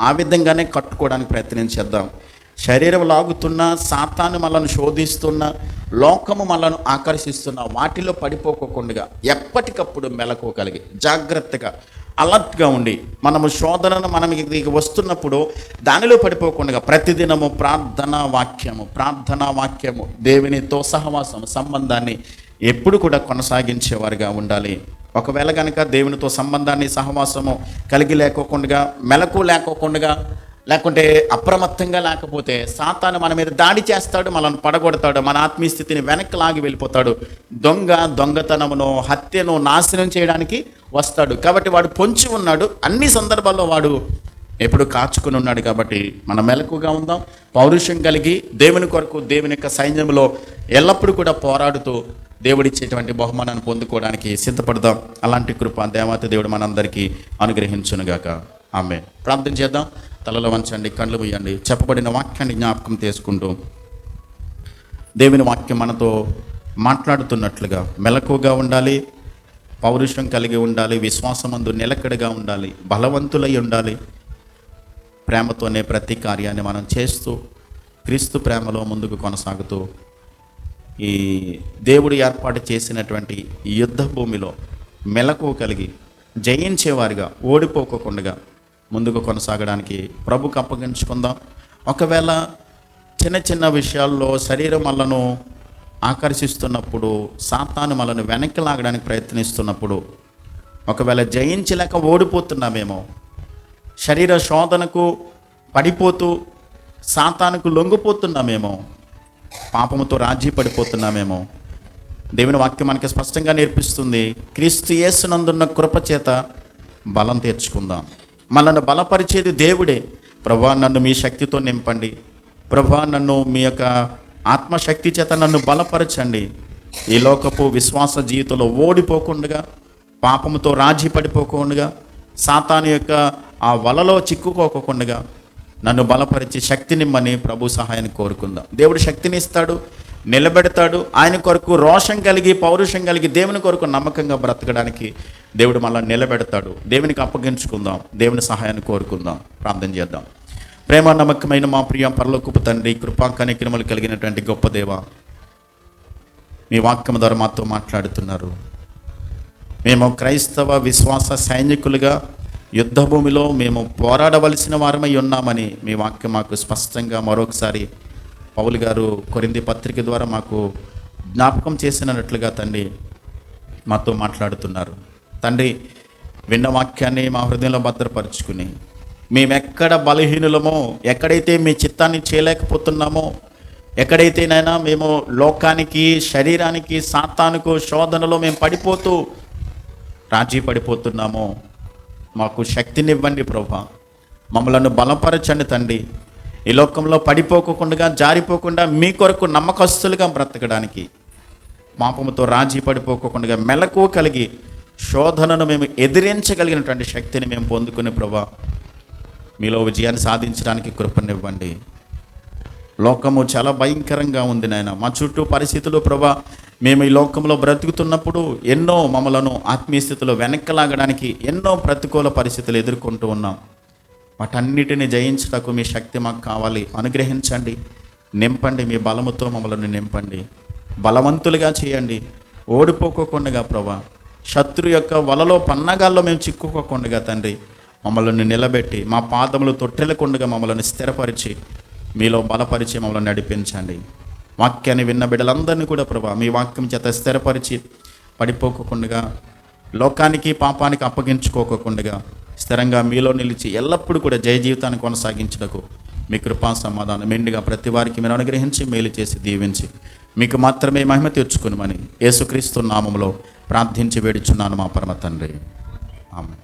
ఆ విధంగానే కట్టుకోవడానికి ప్రయత్నం చేద్దాం. శరీరం లాగుతున్న, సాతాను మనల్ని శోధిస్తున్న, లోకము మనల్ని ఆకర్షిస్తున్న వాటిలో పడిపోకుండా ఎప్పటికప్పుడు మెలకువగలిగి జాగ్రత్తగా అలర్ట్గా ఉండి మనము శోధనను మనకి వస్తున్నప్పుడు దానిలో పడిపోకుండా ప్రతిదినము ప్రార్థనా వాక్యము దేవునితో సహవాసం సంబంధాన్ని ఎప్పుడు కూడా కొనసాగించేవారుగా ఉండాలి. ఒకవేళ కనుక దేవునితో సంబంధాన్ని సహవాసము కలిగి లేకోకుండా, మెలకు లేకోకుండా, లేకుంటే అప్రమత్తంగా లేకపోతే సాతాను మన మీద దాడి చేస్తాడు, మనల్ని పడగొడతాడు, మన ఆత్మీయ స్థితిని వెనక్కి లాగి వెళ్ళిపోతాడు. దొంగతనమును, హత్యను నాశనం చేయడానికి వస్తాడు. కాబట్టి వాడు పొంచి ఉన్నాడు, అన్ని సందర్భాల్లో వాడు ఎప్పుడు కాచుకుని ఉన్నాడు. కాబట్టి మనం మెలకుగా ఉందాం, పౌరుషం కలిగి దేవుని కొరకు, దేవుని యొక్క సైన్యంలో ఎల్లప్పుడూ కూడా పోరాడుతూ దేవుడిచ్చేటువంటి బహుమానాన్ని పొందుకోవడానికి సిద్ధపడదాం. అలాంటి కృప దేవత దేవుడు మనందరికీ అనుగ్రహించునుగాక. ఆమేన్. ప్రార్థన చేద్దాం. తలలో వంచండి, కళ్ళు మూయండి. చెప్పబడిన వాక్యాన్ని జ్ఞాపకం చేసుకుంటూ దేవుని వాక్యం మనతో మాట్లాడుతున్నట్లుగా మెలకుగా ఉండాలి, పౌరుషం కలిగి ఉండాలి, విశ్వాసమందు నిలకడగా ఉండాలి, బలవంతులై ఉండాలి. ప్రేమతోనే ప్రతి కార్యాన్ని మనం చేస్తూ క్రీస్తు ప్రేమలో ముందుకు కొనసాగుతూ ఈ దేవుడు ఏర్పాటు చేసినటువంటి ఈ యుద్ధ భూమిలో మెలకువ కలిగి జయించేవారిగా, ఓడిపోకుండా ముందుకు కొనసాగడానికి ప్రభుకు అప్పగించుకుందాం. ఒకవేళ చిన్న చిన్న విషయాల్లో శరీరం మనను ఆకర్షిస్తున్నప్పుడు, సాతాను మనను వెనక్కి లాగడానికి ప్రయత్నిస్తున్నప్పుడు, ఒకవేళ జయించలేక ఓడిపోతున్నామేమో, శరీర శోధనకు పడిపోతూ సాతానుకు లొంగిపోతున్నామేమో, పాపముతో రాజీ పడిపోతున్నామేమో, దేవుని వాక్యం మనకి స్పష్టంగా నేర్పిస్తుంది. క్రీస్తు యేసునందున్న కృప చేత బలం తెచ్చుకుందాం. మనల్ని బలపరిచేది దేవుడే. ప్రభువా, నన్ను మీ శక్తితో నింపండి, ప్రభువా నన్ను మీ యొక్క ఆత్మశక్తి చేత నన్ను బలపరచండి. ఈ లోకపు విశ్వాస జీవితంలో ఓడిపోకుండా, పాపముతో రాజీ పడిపోకుండా, సాతాను యొక్క ఆ వలలో చిక్కుకోకుండా నన్ను బలపరిచి శక్తినిమ్మని ప్రభు సహాయాన్ని కోరుకుందాం. దేవుడు శక్తిని ఇస్తాడు, నిలబెడతాడు. ఆయన కొరకు రోషం కలిగి, పౌరుషం కలిగి దేవుని కొరకు నమ్మకంగా బ్రతకడానికి దేవుడు మనల్ని నిలబెడతాడు. దేవునికి అప్పగించుకుందాం, దేవుని సహాయాన్ని కోరుకుందాం. ప్రార్థన చేద్దాం. ప్రేమ నమ్మకమైన మా ప్రియ పరలోకపు తండ్రి, కృపా కనికరములు కలిగినటువంటి గొప్ప దేవ, మీ వాక్యం ద్వారా మాతో మాట్లాడుతున్నారు. మేము క్రైస్తవ విశ్వాస సైనికులుగా యుద్ధ భూమిలో మేము పోరాడవలసిన వారమై ఉన్నామని మీ వాక్యం మాకు స్పష్టంగా మరొకసారి పౌలు గారు కొరింథీ పత్రిక ద్వారా మాకు జ్ఞాపకం చేసినట్లుగా తండ్రి మాతో మాట్లాడుతున్నారు. తండ్రి, విన్న వాక్యాన్ని మా హృదయంలో భద్రపరుచుకుని మేమెక్కడ బలహీనులమో, ఎక్కడైతే మీ చిత్తాన్ని చేయలేకపోతున్నామో, ఎక్కడైతేనైనా మేము లోకానికి, శరీరానికి, సాతానుకు శోధనలో మేము పడిపోతూ రాజీ పడిపోతున్నామో, మాకు శక్తినివ్వండి ప్రభా. మమ్మలను బలపరచండి తండ్రి. ఈ లోకంలో పడిపోకుండా, జారిపోకుండా మీ కొరకు నమ్మకస్తులుగా బ్రతకడానికి, పాపముతో రాజీ పడిపోకుండా మెలకువ కలిగి శోధనను మేము ఎదిరించగలిగినటువంటి శక్తిని మేము పొందుకునే ప్రభా, మీలో విజయాన్ని సాధించడానికి కృపనివ్వండి. లోకము చాలా భయంకరంగా ఉంది నాయన. మా చుట్టూ పరిస్థితులు ప్రభా, మేము ఈ లోకంలో బ్రతుకుతున్నప్పుడు ఎన్నో మమ్మలను ఆత్మీయ స్థితిలో వెనక్కలాగడానికి ఎన్నో ప్రతికూల పరిస్థితులు ఎదుర్కొంటూ ఉన్నాం. వాటన్నిటిని జయించటకు మీ శక్తి మాకు కావాలి. అనుగ్రహించండి, నింపండి, మీ బలముతో మమ్మల్ని నింపండి, బలవంతులుగా చేయండి. ఓడిపోకోకుండా ప్రభా, శత్రు యొక్క వలలో పన్నగాల్లో మేము చిక్కుకోకుండా తండ్రి మమ్మల్ని నిలబెట్టి, మా పాదములు తొట్టెలకుండగా మమ్మల్ని స్థిరపరిచి, మీలో బలపరిచి మమ్మల్ని నడిపించండి. వాక్యాన్ని విన్న బిడ్డలందరినీ కూడా ప్రభా మీ వాక్యం చేత స్థిరపరిచి, పడిపోకుండా, లోకానికి పాపానికి అప్పగించుకోకుండా స్థిరంగా మీలో నిలిచి ఎల్లప్పుడూ కూడా జయ జీవితాన్ని కొనసాగించటకు మీ కృపా సమాధానం మెండుగా ప్రతి వారికి మీరు అనుగ్రహించి, మేలు చేసి దీవించి, మీకు మాత్రమే మహిమ తీర్చుకునిమని యేసుక్రీస్తు నామములో ప్రార్థించి వేడుచున్నాను మా పరమ తండ్రి. ఆమేన్.